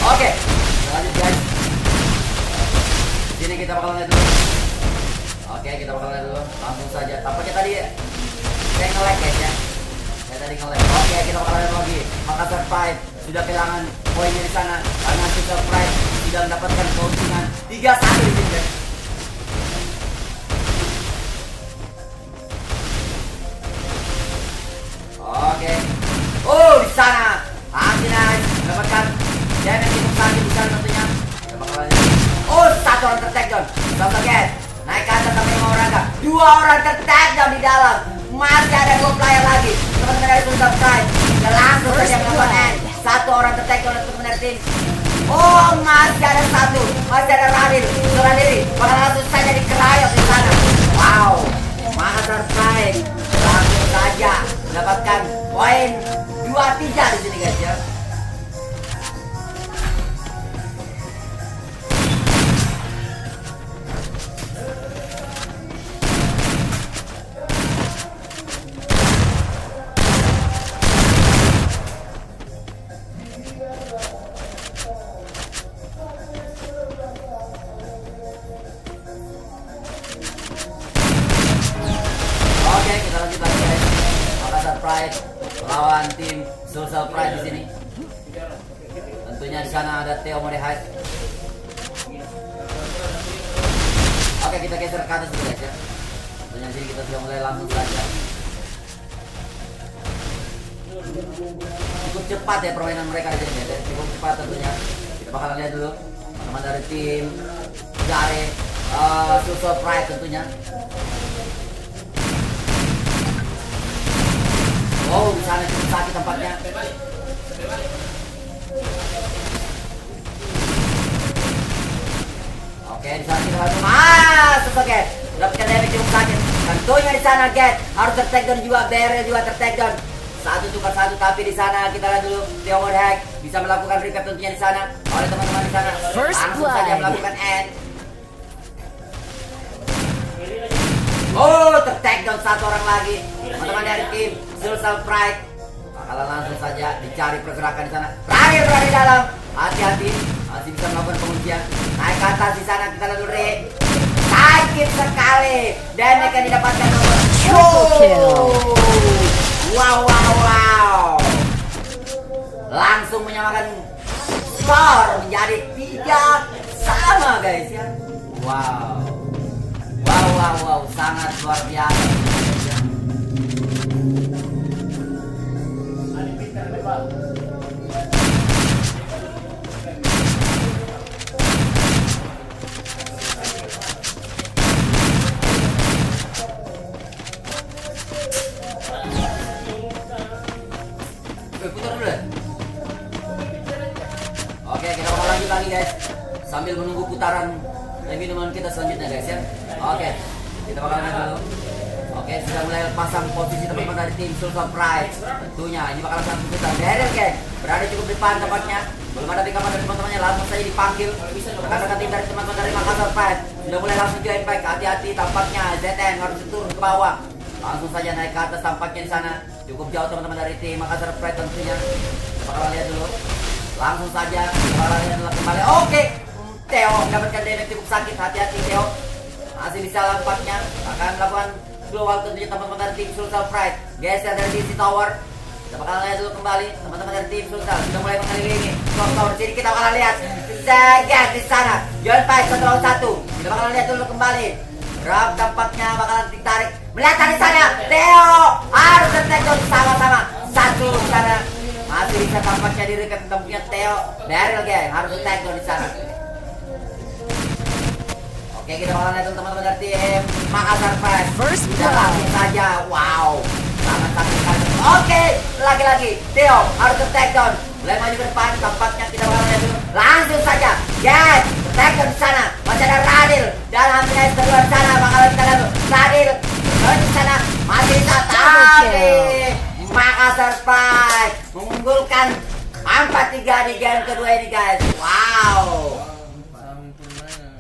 Oke, lanjut guys. Sini kita bakal lihat dulu. Oke, kita bakal lihat dulu. Langsung saja. Tampaknya tadi saya nge-lag guys ya. Saya tadi nge-lag. Oke, kita bakal lihat lagi. Makassar Pride sudah kehilangan poinnya di sana karena Social Pride sudah mendapatkan keuntungan 3-1 di sini guys. Oke. Oh, di sana. Hamzina mendapatkan damage cukup sakit di sana tentunya. Kita bakal lihat. Oh, satu orang tertakedown. Stop again. Naik ke atas sampai 5 orang. 2 orang tertakedown di dalam. Masih ada 2 player lagi. Teman-teman dari Social Pride sudah langsung saja melakukan end. 1 orang tertakedown oleh teman-teman dari tim. Oh, masih ada 1. Masih ada Radil. Seorang diri. Bakal langsung saja dikeroyok di sana. Wow. Makassar Pride langsung saja mendapatkan poin 2-3 di sini guys ya. Oke, kita lanjut lagi guys. Makassar Pride melawan tim Social Pride di sini. Tentunya di sana ada Theo Modehide. Oke, kita geser ke atas dulu guys ya. Tentunya di sini kita sudah mulai langsung saja. Cukup cepat ya permainan mereka di sini guys ya. Cukup cepat tentunya. Kita bakalan lihat dulu teman-teman dari tim dari Social Pride tentunya. Oh, di sana cukup sakit tempatnya. Oke, di sana kita langsung masuk oke. Dapatkan damage cukup sakit. Tentunya di sana Get harus tertakedown juga, Beryl juga tertakedown. satu tukar satu, tapi di sana kita lihat dulu Theo Modhack bisa melakukan recap tentunya di sana oleh teman-teman di sana. First Langsung saja blood. melakukan end. Oh, ter-tag down satu orang lagi. Teman-teman dari tim Sulsal Pride bakalan langsung saja dicari pergerakan di sana. Radil berada di dalam. Hati-hati, masih bisa melakukan penguncian. Naik ke atas di sana kita lihat dulu. Sakit sekali. Damage yang didapatkan nomor. Triple kill. Wow. Langsung menyamakan skor menjadi 3-3 guys ya. Wow, sangat luar biasa. Putar dulu deh. Oke, kita bakal lanjut lagi guys. Sambil menunggu putaran minuman kita selanjutnya guys ya. Oke, kita bakal lanjut dulu. Oke, sudah mulai pasang posisi teman-teman dari tim Sulsal Pride. Tentunya ini bakal sangat kesulitan. Daryl geng berada cukup depan tempatnya. Belum ada pikapan dari teman-temannya, langsung saja dipanggil. Rekan-rekan tim dari teman-teman dari Makassar Pride sudah mulai langsung join back. Hati-hati tampaknya ZN harus turun ke bawah. Langsung saja naik ke atas tampaknya di sana. Cukup jauh teman-teman dari tim Makassar Pride tentunya. Kita bakal lihat dulu. Langsung saja kita bakal lihat dulu kembali. Oke, Theo mendapatkan damage cukup sakit. Hati-hati Theo. Masih bisa lampaknya akan melakukan global tentunya teman-teman dari tim Sulsal Pride. Geser dari sisi tower. Kita bakal lihat dulu kembali teman-teman dari tim Sulsal sudah mulai mengelilingi tower. Jadi kita bakal lihat Zagat di sana. Join fight 1 lawan 1. Kita bakal lihat dulu kembali. Rob tampaknya bakalan ditarik. Melihat di sana. Theo harus tertek sama-sama. Satu di sana. Masih bisa tampaknya diri ke tempatnya Theo. Daryl geng harus tertek di sana. Oke, kita bakal lihat teman-teman dari tim Makassar Pride. First Sudah blood. langsung saja. Wow, sangat sekali. Oke, lagi-lagi Theo harus ke take down. Mulai maju ke depan, tampaknya kita bakal lihat dulu. Langsung saja, yes, take down di sana. Masih ada Radil dan hampir kedua di sana. Bakalan kita lihat dulu. Radil di sana masih bisa, tapi Makassar Pride mengunggulkan 4-3 di game kedua ini guys. Wow,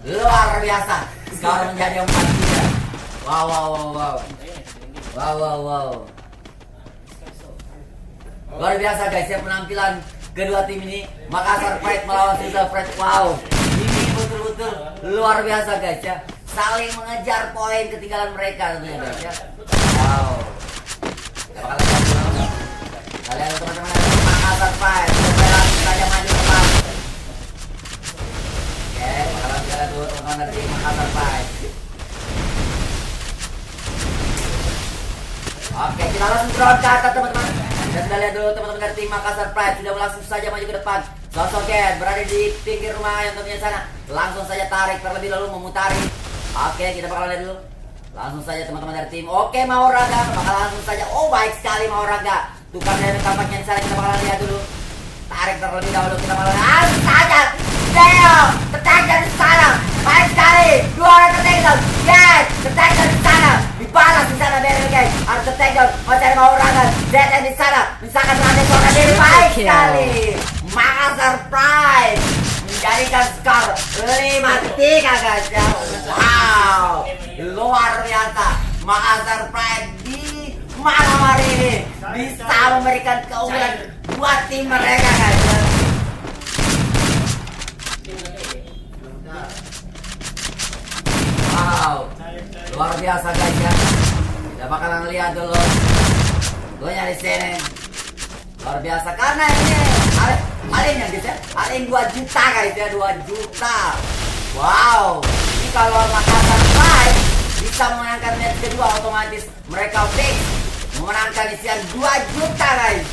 luar biasa. Skor menjadi 4-3. Wow. Luar biasa guys ya penampilan kedua tim ini. Makassar Pride melawan Sulsal Pride. Wow, ini betul-betul luar biasa guys ya. Saling mengejar poin ketinggalan mereka tentunya guys ya. Wow. Kita bakal lihat dulu. Kita lihat teman-teman dari Makassar Pride sudah langsung saja maju ke depan. Oke, bakalan kita lihat dulu teman-teman dari Makassar Pride. Oke, kita langsung drone ke atas teman-teman. Kita sudah lihat dulu teman-teman dari tim Makassar Pride sudah langsung saja maju ke depan. Sosok Gen berada di pinggir rumah yang tentunya sana. Langsung saja tarik terlebih lalu memutari. Oke, kita bakal lihat dulu. Langsung saja teman-teman dari tim. Oke, Mahoraga bakal langsung saja. Oh, baik sekali Mahoraga. Tukar dari tampaknya di sana kita bakal lihat dulu. Tarik terlebih dahulu kita bakal langsung saja. Theo, tertarik dari sana. Baik sekali. Dua orang tertarik down. Yes, tertarik dari sana. Dibalas di sana Daryl guys. Harus tertarik down. Masih ada Mahoraga. ZN di sana. Misalkan ada suara dari baik sekali. Makassar Pride menjadikan skor 5-3 guys ya. Wow, luar biasa. Makassar Pride di malam hari ini bisa memberikan keunggulan buat tim mereka guys ya. Wow, luar biasa guys ya. Kita bakalan lihat dulu golnya di sini. Luar biasa karena ini paling ya guys ya, paling 2 juta guys ya, 2 juta. Wow, ini kalau Makassar Pride bisa memenangkan match kedua, otomatis mereka fix memenangkan isian 2 juta guys.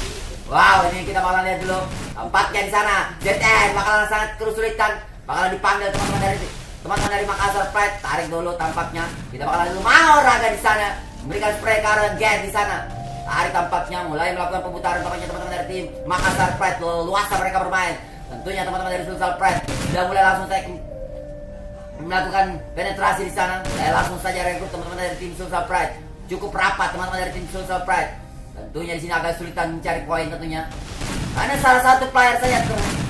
Wow, ini kita bakalan lihat dulu tampaknya di sana. ZN bakalan sangat kesulitan, bakalan dipanggil teman-teman dari Makassar Pride. Tarik dulu tampaknya. Kita bakalan dulu Mahoraga di sana memberikan spray current Gen di sana. Tarik tampaknya mulai melakukan pemutaran tampaknya teman-teman dari tim Makassar Pride. Luasa mereka bermain. Tentunya teman-teman dari Sulsal Pride sudah mulai langsung melakukan penetrasi di sana. Saya langsung saja rekrut teman-teman dari tim Sulsal Pride. Cukup rapat teman-teman dari tim Sulsal Pride. Tentunya di sini agak sulitan mencari poin tentunya. Karena salah satu player saja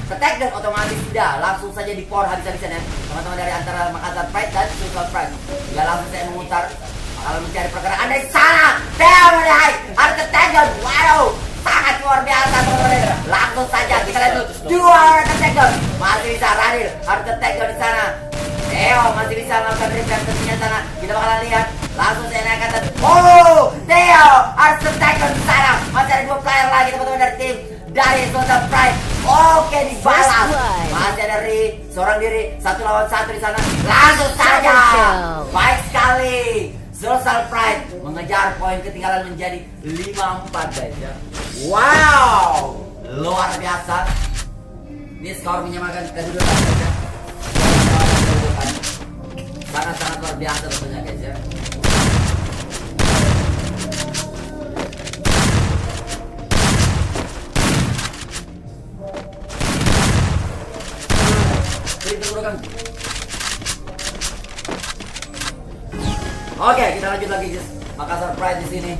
ke-tag dan otomatis sudah langsung saja di power habis-habisan ya. Teman-teman dari antara Makassar Pride dan Sulsel Pride. Dia langsung saya memutar kalau mencari pergerakan dari sana. Theo mulai harus ke-tag dan wow, sangat luar biasa teman-teman. Langsung saja kita lihat dulu 2 orang ke-tag dan masih bisa Radil harus ke-tag dan di sana. Theo masih bisa melakukan return tentunya sana. Kita bakalan lihat. Langsung saya naik ke atas. Oh, Theo harus ke-tag dan di sana. Masih ada 2 player lagi teman-teman dari tim dari Sulsel Pride. Oke, dibalas. Masih ada seorang diri 1 lawan 1 di sana. Langsung saja. Baik sekali. Sulsel Pride mengejar poin ketinggalan menjadi 5-4 guys ya. Wow, luar biasa. Ini skor menyamakan kedudukan guys ya. Sangat-sangat luar biasa tentunya guys ya. Oke, kita lanjut lagi guys. Makassar Pride di sini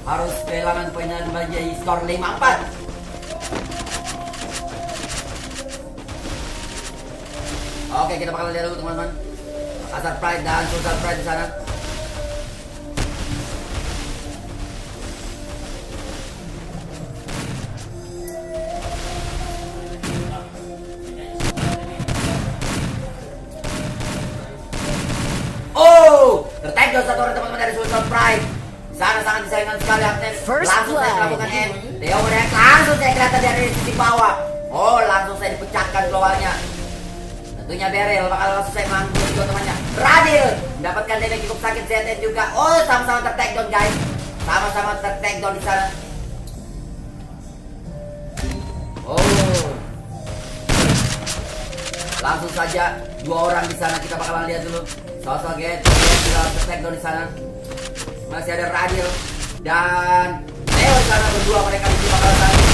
harus kehilangan poinnya menjadi skor 5-4. Oke, kita bakal lihat dulu teman-teman. Makassar Pride dan Sulsel Pride di sana. Tertag satu orang teman-teman dari Sulsel Pride. Sana sangat disayangkan sekali Abner. Langsung saya melakukan M. Theo mereka langsung saya kelihatan dari sisi bawah. Oh, langsung saya dipecahkan globalnya. Tentunya Beryl bakal langsung saya mengambil juga temannya. Radil mendapatkan damage cukup sakit ZN juga. Oh, sama-sama tertag down guys. Sama-sama tertag down di sana. Oh. Langsung saja 2 orang di sana kita bakalan lihat dulu. Sosok Get sudah tertag down di sana. Masih ada Radil dan Theo di sana berdua mereka di sini bakal saling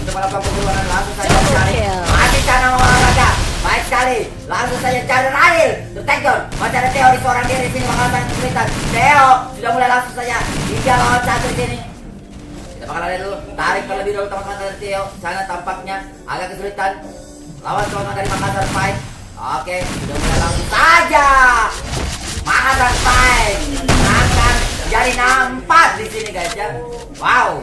untuk melakukan perburuan. Langsung saja cari. Masih sana olahraga. Baik sekali. Langsung saja cari Radil. Tertag down. Masih ada Theo di seorang diri di sini bakal saling kesulitan. Theo sudah mulai langsung saja 3 lawan 1 di sini. Kita bakalan lihat dulu. Tarik terlebih dulu teman-teman dari Theo. Sana tampaknya agak kesulitan lawan teman-teman dari Makassar Pride. Oke, sudah mulai langsung saja. Makassar Pride akan jadi 4 di sini guys ya. Wow.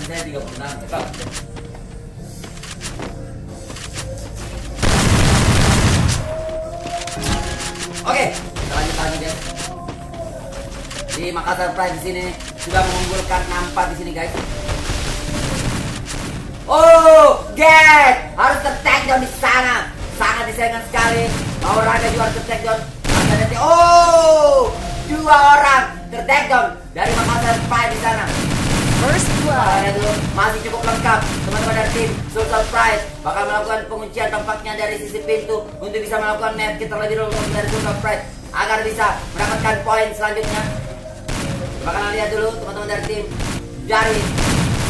Saya 36. Oke, kita lanjut lagi guys. Di Makassar Pride di sini sudah mengunggulkan 4 di sini guys. Oh, Get harus tertag down di sana. Sangat disayangkan sekali. Mau Raga juga harus tertag down. Oh, 2 orang tertag down dari Makassar Pride di sana. First blood. Masih cukup lengkap teman-teman dari tim Sulsel Pride bakal melakukan penguncian tampaknya dari sisi pintu untuk bisa melakukan map kita terlebih dulu dari Sulsel Pride agar bisa mendapatkan poin selanjutnya. Bakalan lihat dulu teman-teman dari tim dari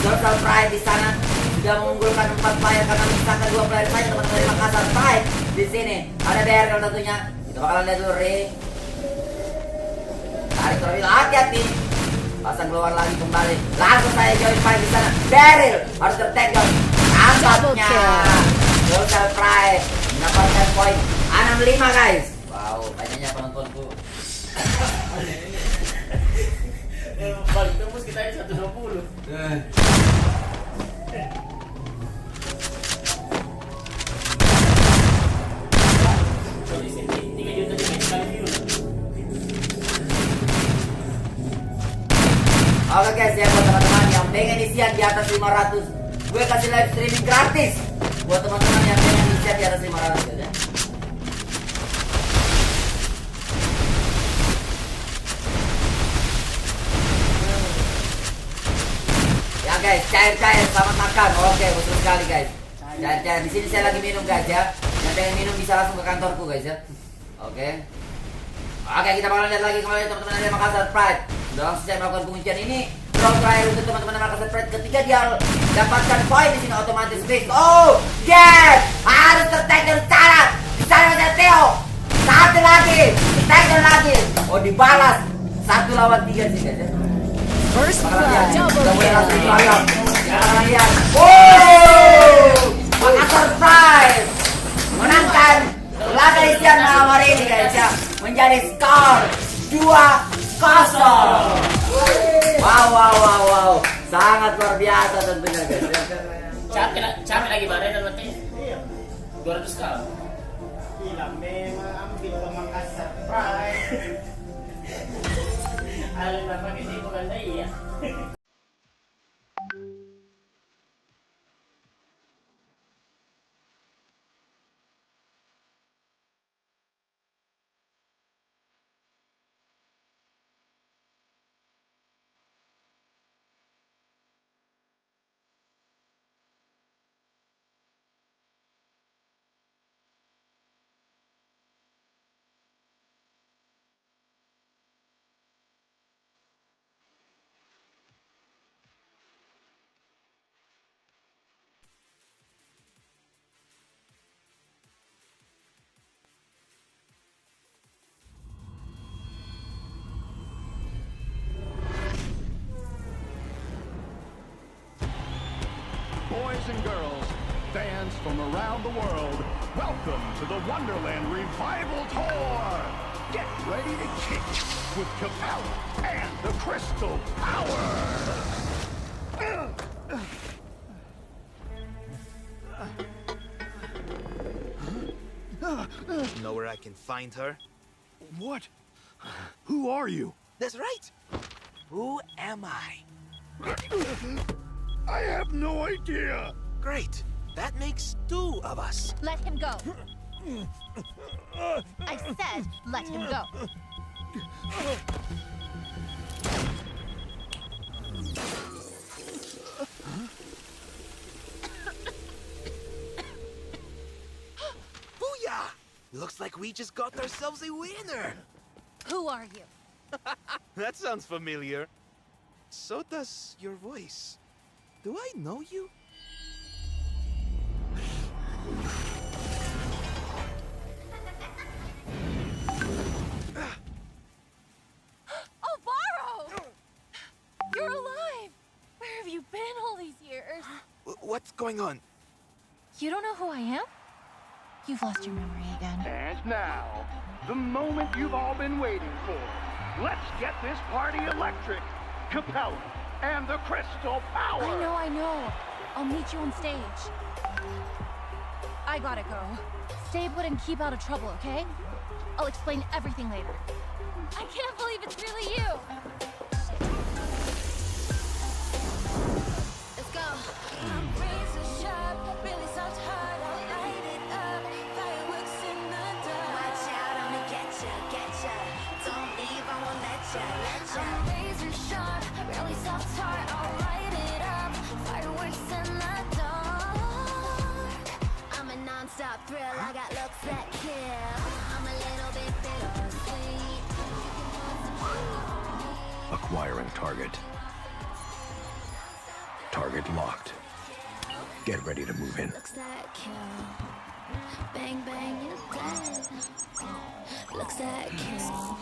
Sulsel Pride di sana sudah mengunggulkan 4 player karena menyisakan 2 player saja teman-teman dari Makassar Pride di sini. Ada BRL tentunya. Kita bakalan lihat dulu tarik terlebih hati-hati. Pasang keluar lagi kembali. Langsung saya join fight di sana. Beryl harus tertag down. Tampaknya Sulsel Pride mendapatkan poin 65 guys. Wow, banyaknya penontonku. Balik tembus kita ini 120. Di sini 3 juta sekali view. Oke guys ya, buat teman-teman yang pengen isian di atas 500, gue kasih live streaming gratis buat teman-teman yang pengen isian di atas 500 ya. Ya guys, cair-cair selamat makan. Oke, betul sekali guys. Cair-cair di sini saya lagi minum guys ya. Yang pengen minum bisa langsung ke kantorku guys ya. Oke, kita bakal lihat lagi kembali teman-teman dari Makassar Pride. Dalam selesai melakukan penguncian ini, round terakhir untuk teman-teman Marcus Fred ketika dia dapatkan poin di sini otomatis base. Oh, yes! Harus tertaker secara. Di sana ada Theo. Satu lagi, tertaker lagi. Oh, dibalas. 1 lawan 3 sih guys ya. First blood. Udah boleh langsung dilayang. Jangan lihat. Oh, Marcus Fred menangkan laga isian malam hari ini guys ya. Menjadi skor 2-0. Wow. Sangat luar biasa tentunya guys. Capek lagi badan dan mati. 200 kali. Gila, memang ambil Bang Makassar Pride. Alam na pag hindi ko ganda iya. Boys and girls, fans from around the world, welcome to the Wonderland Revival Tour! Get ready to kick with Capella and the Crystal Power! Know where I can find her? What? Who are you? That's right. Who am I? I have no idea! Great. That makes 2 of us. Let him go. I said, let him go. Booyah! Looks like we just got ourselves a winner. Who are you? That sounds familiar. So does your voice. Do I know you? Alvaro! You're alive! Where have you been all these years? What's going on? You don't know who I am? You've lost your memory again. And now, the moment you've all been waiting for. Let's get this party electric. Capella and the Crystal Power. I know. I'll meet you on stage. I gotta go. Stay put and keep out of trouble, okay? I'll explain everything later. I can't believe it's really you! Let's go. I'm razor sharp, really soft hard, I'll light it up. Fireworks in the dark. Watch out, I'ma get ya. Don't leave, I won't let ya. I'm razor sharp, really soft hard, I'll light it up. Fireworks in the dark. I'm a non-stop thrill, I got looks that kill. I'm a little bit bittersweet. Acquiring target. Target locked. Get ready to move in. Looks that kill. Bang, bang, you're dead. Looks that kill.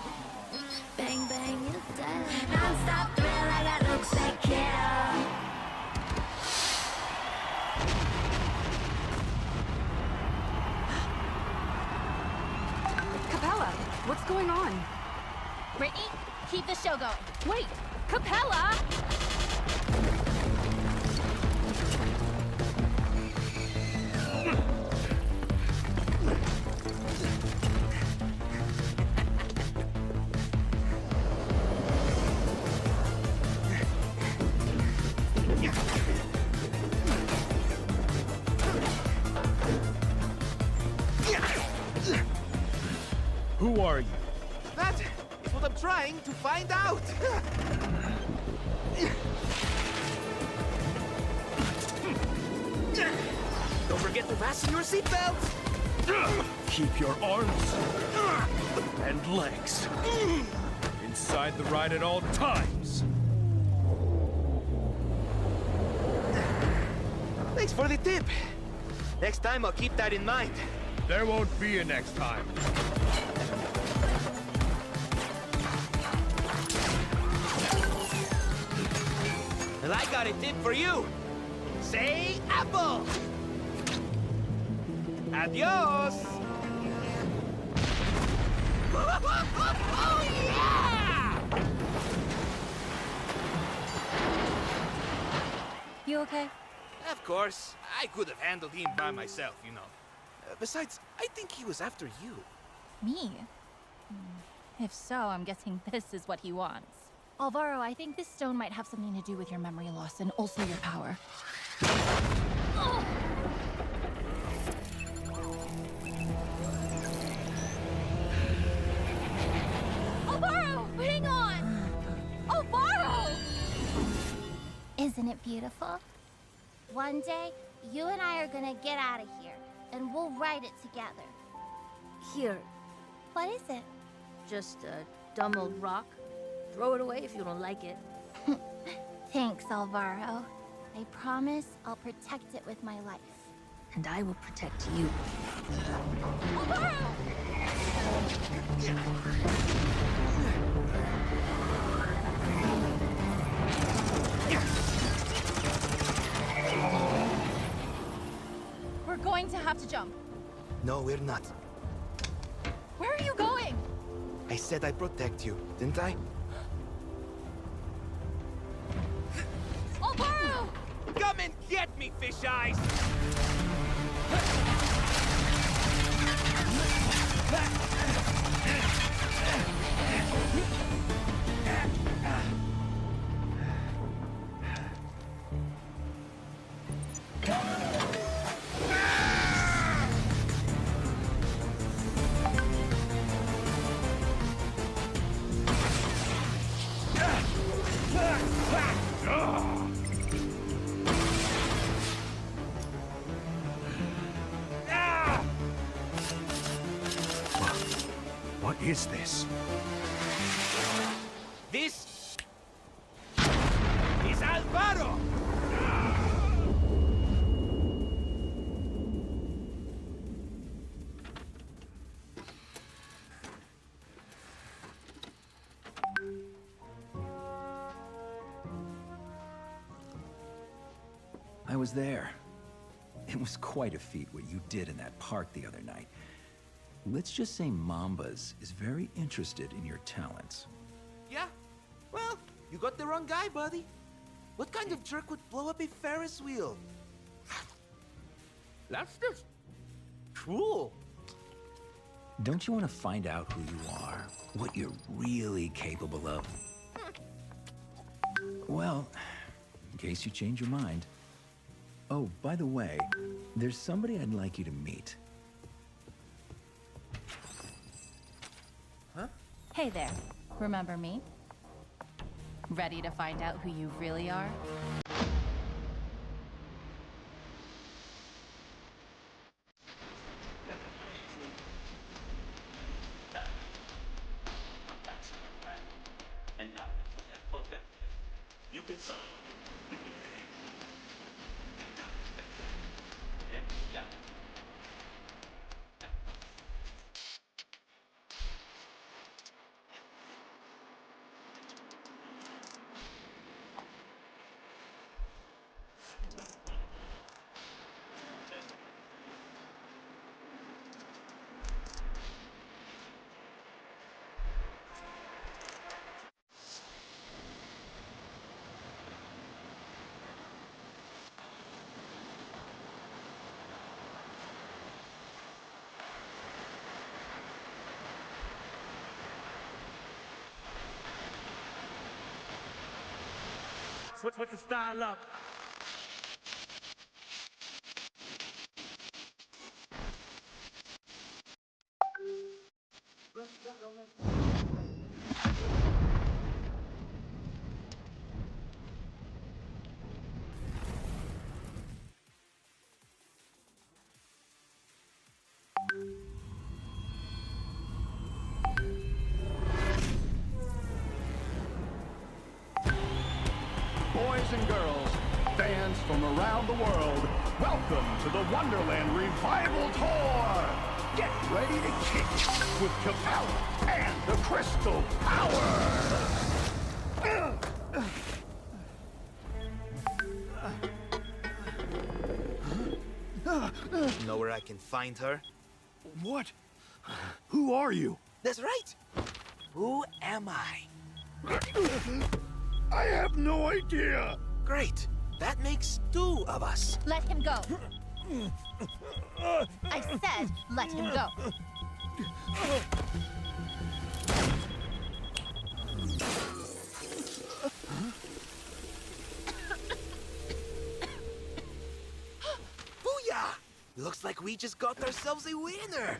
Bang, bang, you're dead. Non-stop thrill, I got looks that kill. Capella, what's going on? Brittany, keep the show going. Wait, Capella! Who are you? That is what I'm trying to find out. Don't forget to fasten your seatbelt. Keep your arms and legs in inside the ride at all times. Thanks for the tip. Next time I'll keep that in mind. There won't be a next time. Well, I got a tip for you. Say apple. Adios. Oh, yeah! You okay? Of course. I could have handled him by myself, you know. Besides, I think he was after you. Me? If so, I'm guessing this is what he wants. Alvaro, I think this stone might have something to do with your memory loss and also your power. Alvaro, hang on! Alvaro! Isn't it beautiful? One day, you and I are gonna get out of here, and we'll write it together. Here, What is it? just a dumb old rock. Throw it away if you don't like it. Thanks, Alvaro. I promise I'll protect it with my life. And I will protect you. Alvaro! We're going to have to jump. No, we're not. Where are you going? I said I'd protect you, didn't I? Alvaro! Come and get me, fish eyes! What is this? This is Alvaro! I was there. It was quite a feat what you did in that park the other night. Let's just say Mambas is very interested in your talents. Yeah? Well, you got the wrong guy, buddy. What kind of jerk would blow up a Ferris wheel? That's just cool. Don't you want to find out who you are? What you're really capable of? Well, in case you change your mind. Oh, by the way, there's somebody I'd like you to meet. Hey there. Remember me? Ready to find out who you really are? Put the style up. and girls, fans from around the world, welcome to the Wonderland Revival Tour! Get ready to kick with Capella and the Crystal Power! Know where I can find her? What? Who are you? That's right. Who am I? I have no idea! Great. That makes two of us. Let him go. I said, let him go. Booyah! Looks like we just got ourselves a winner.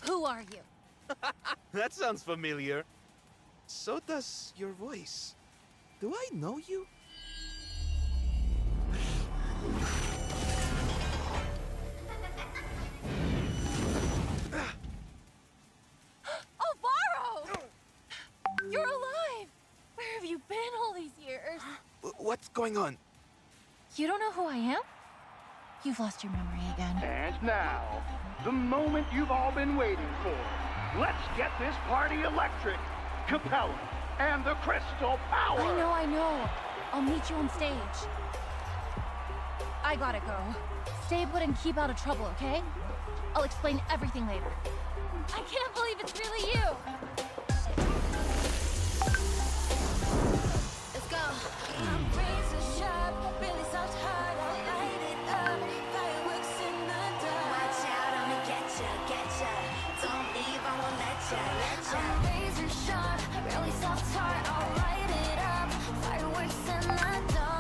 Who are you? That sounds familiar. So does your voice. Do I know you? Alvaro! You're alive! Where have you been all these years? What's going on? You don't know who I am? You've lost your memory again. And now, the moment you've all been waiting for. Let's get this party electric. Capella and the Crystal Power. I know. I'll meet you on stage. I gotta go. Stay put and keep out of trouble, okay? I'll explain everything later. I can't believe it's really you! Let's go. My razor sharp, really soft heart, I'll light it up. Fireworks in the dark. Watch out, I'ma get ya. Don't leave, I won't let ya. I'm razor sharp, really soft heart, I'll light it up. Fireworks in the dark.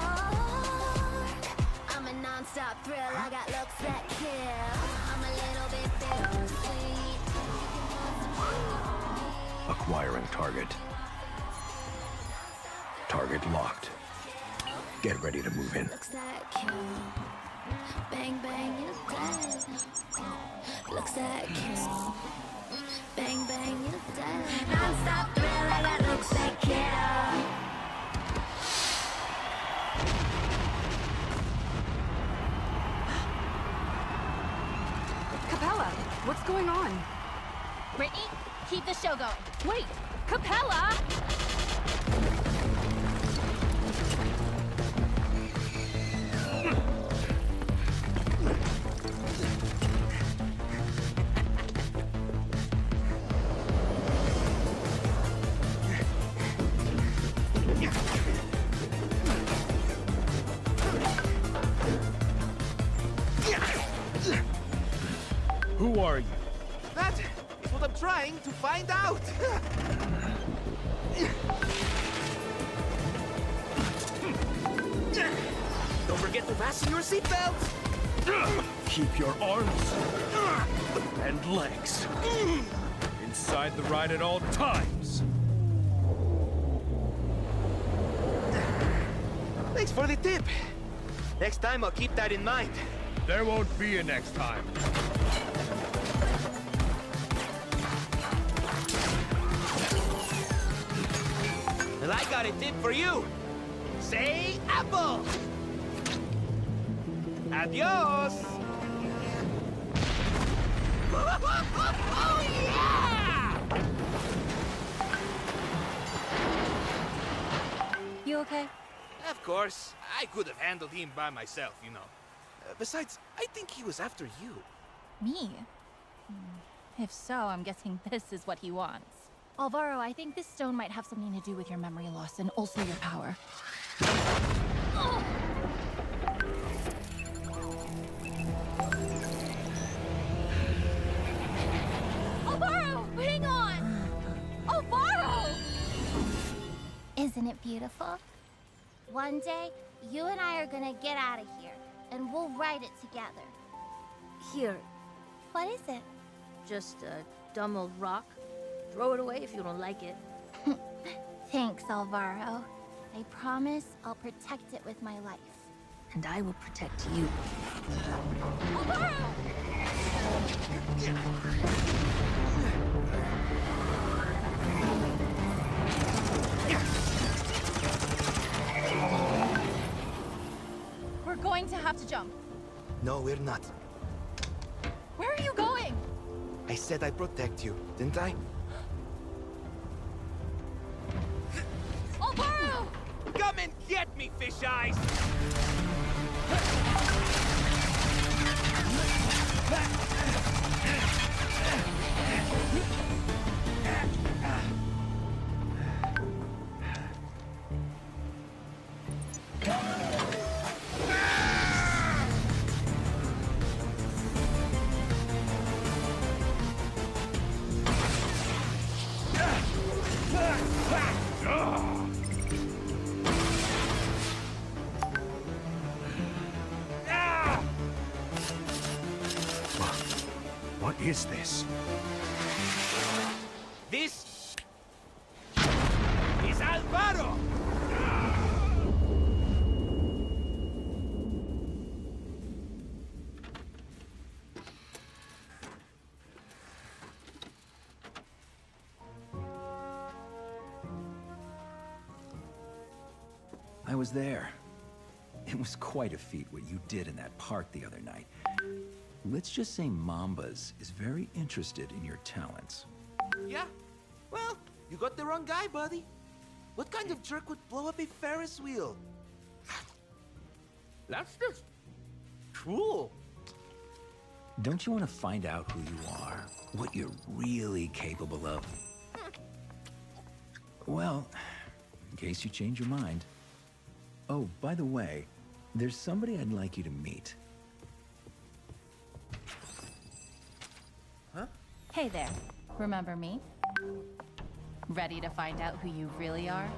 I'm a non-stop thrill, I got looks that kill. I'm a little bit bittersweet. Acquiring target. Target locked. Get ready to move in. Looks that kill. Bang, bang, you're dead. Looks that kill. Bang, bang, you're dead. Non-stop thrill, I got looks that kill. Capella, what's going on? Brittany, keep the show going. Wait, Capella! Who are you? That is what I'm trying to find out. Don't forget to fasten your seatbelt. Keep your arms and legs inside the ride at all times. Thanks for the tip. Next time I'll keep that in mind. There won't be a next time. Well, I got a tip for you. Say apple. Adios. Oh, yeah! You okay? Of course. I could have handled him by myself, you know. Besides, I think he was after you. Me? If so, I'm guessing this is what he wants. Alvaro, I think this stone might have something to do with your memory loss and also your power. Alvaro, hang on! Alvaro! Isn't it beautiful? One day, you and I are gonna get out of here, and we'll write it together. Here, What is it? just a dumb old rock. Throw it away if you don't like it. Thanks, Alvaro. I promise I'll protect it with my life. And I will protect you. Alvaro! to jump. No, we're not. Where are you going? I said I'd protect you, didn't I? Alvaro! Come and get me, fish eyes! What is this? This is Alvaro! I was there. It was quite a feat what you did in that park the other night. Let's just say Mambas is very interested in your talents. Yeah? Well, you got the wrong guy, buddy. What kind of jerk would blow up a Ferris wheel? That's just cool. Don't you want to find out who you are? What you're really capable of? Well, in case you change your mind. Oh, by the way, there's somebody I'd like you to meet. Hey there. Remember me? Ready to find out who you really are?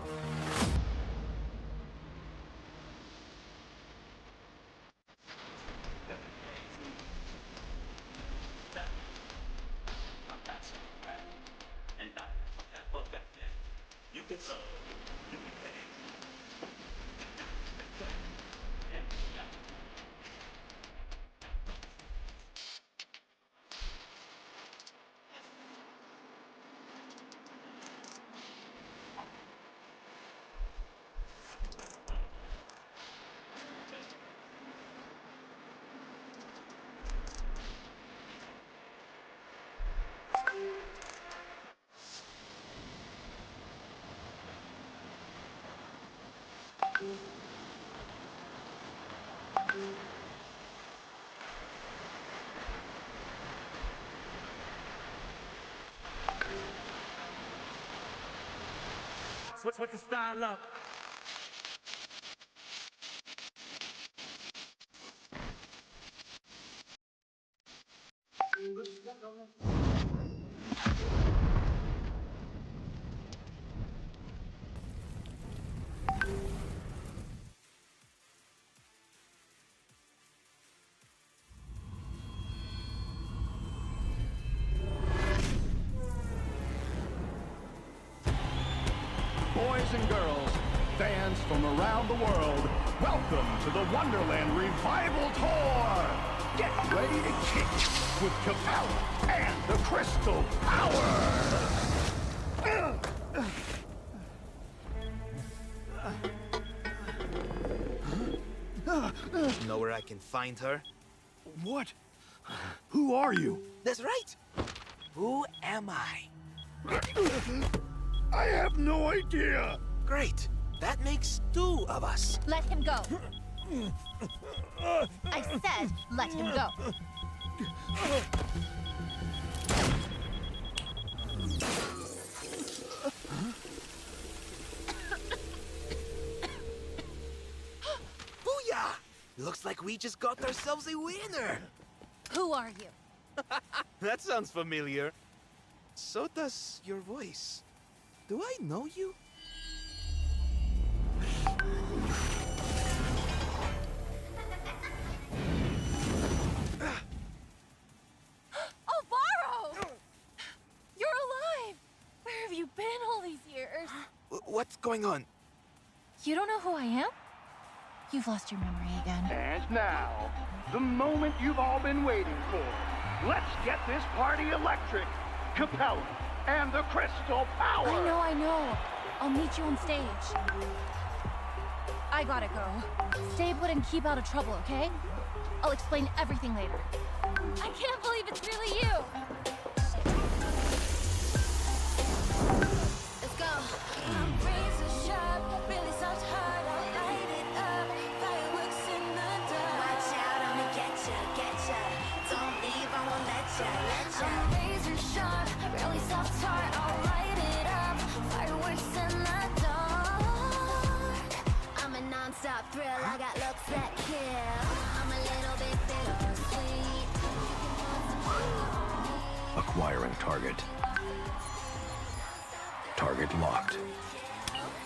Switch the style up. Boys and girls, fans from around the world, welcome to the Wonderland Revival Tour! Get ready to kick with Capella and the Crystal Power! Know where I can find her? What? Who are you? That's right! Who am I? I have no idea! Great! That makes two of us. Let him go. I said let him go. Booyah! Looks like we just got ourselves a winner! Who are you? That sounds familiar. So does your voice. Do I know you? Alvaro! You're alive! Where have you been all these years? What's going on? You don't know who I am? You've lost your memory again. And now, the moment you've all been waiting for. Let's get this party electric. Capella and the Crystal Power! I know. I'll meet you on stage. I gotta go. Stay put and keep out of trouble, okay? I'll explain everything later. I can't believe it's really you! Let's go. I'm razor sharp, really soft heart, I'll light it up. Fireworks in the dark. Watch out, I'ma get ya. Don't leave, I won't let ya. I'm razor sharp, really soft heart, I'll light it up. Fireworks in the dark. I'm a non-stop thrill, I got looks that kill. I'm a little bit bittersweet. Acquiring target. Target locked.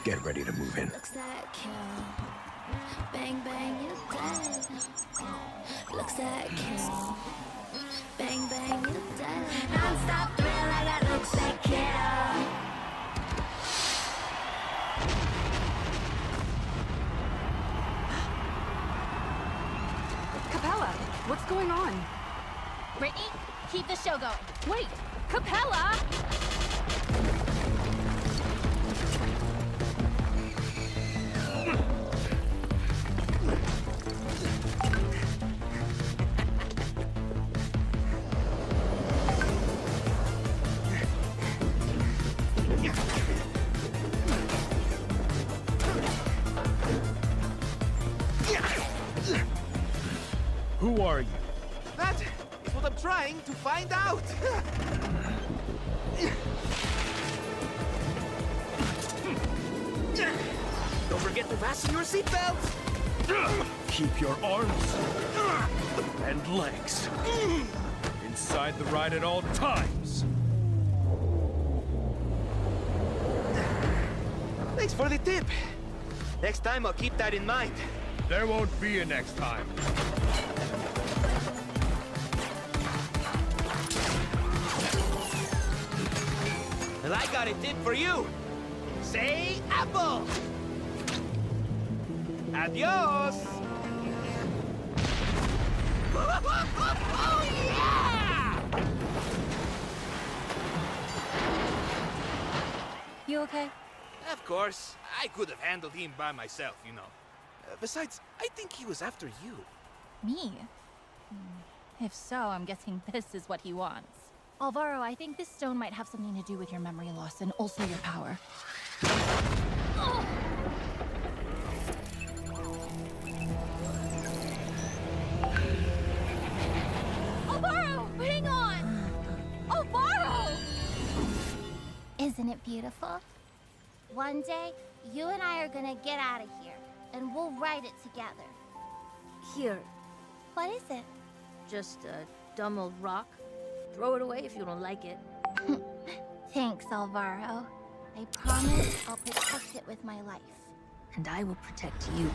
Get ready to move in. Looks that kill. Bang, bang, you're dead. Looks that kill. Bang, bang, you're dead. Non-stop thrill, I got looks that kill. Capella, what's going on? Brittany, keep the show going. Wait, Capella! Who are you? That is what I'm trying to find out. Don't forget to fasten your seatbelt. Keep your arms and legs inside the ride at all times. Thanks for the tip. Next time I'll keep that in mind. There won't be a next time. Well, I got a tip for you. Say apple. Adios. Oh, yeah! You okay? Of course, I could have handled him by myself, you know. Besides, I think he was after you. Me? If so, I'm guessing this is what he wants. Alvaro, I think this stone might have something to do with your memory loss and also your power. Alvaro, hang on! Alvaro! Isn't it beautiful? One day, you and I are gonna get out of here, and we'll write it together. Here, What is it? just a dumb old rock. Throw it away if you don't like it. Thanks, Alvaro. I promise I'll protect it with my life. And I will protect you.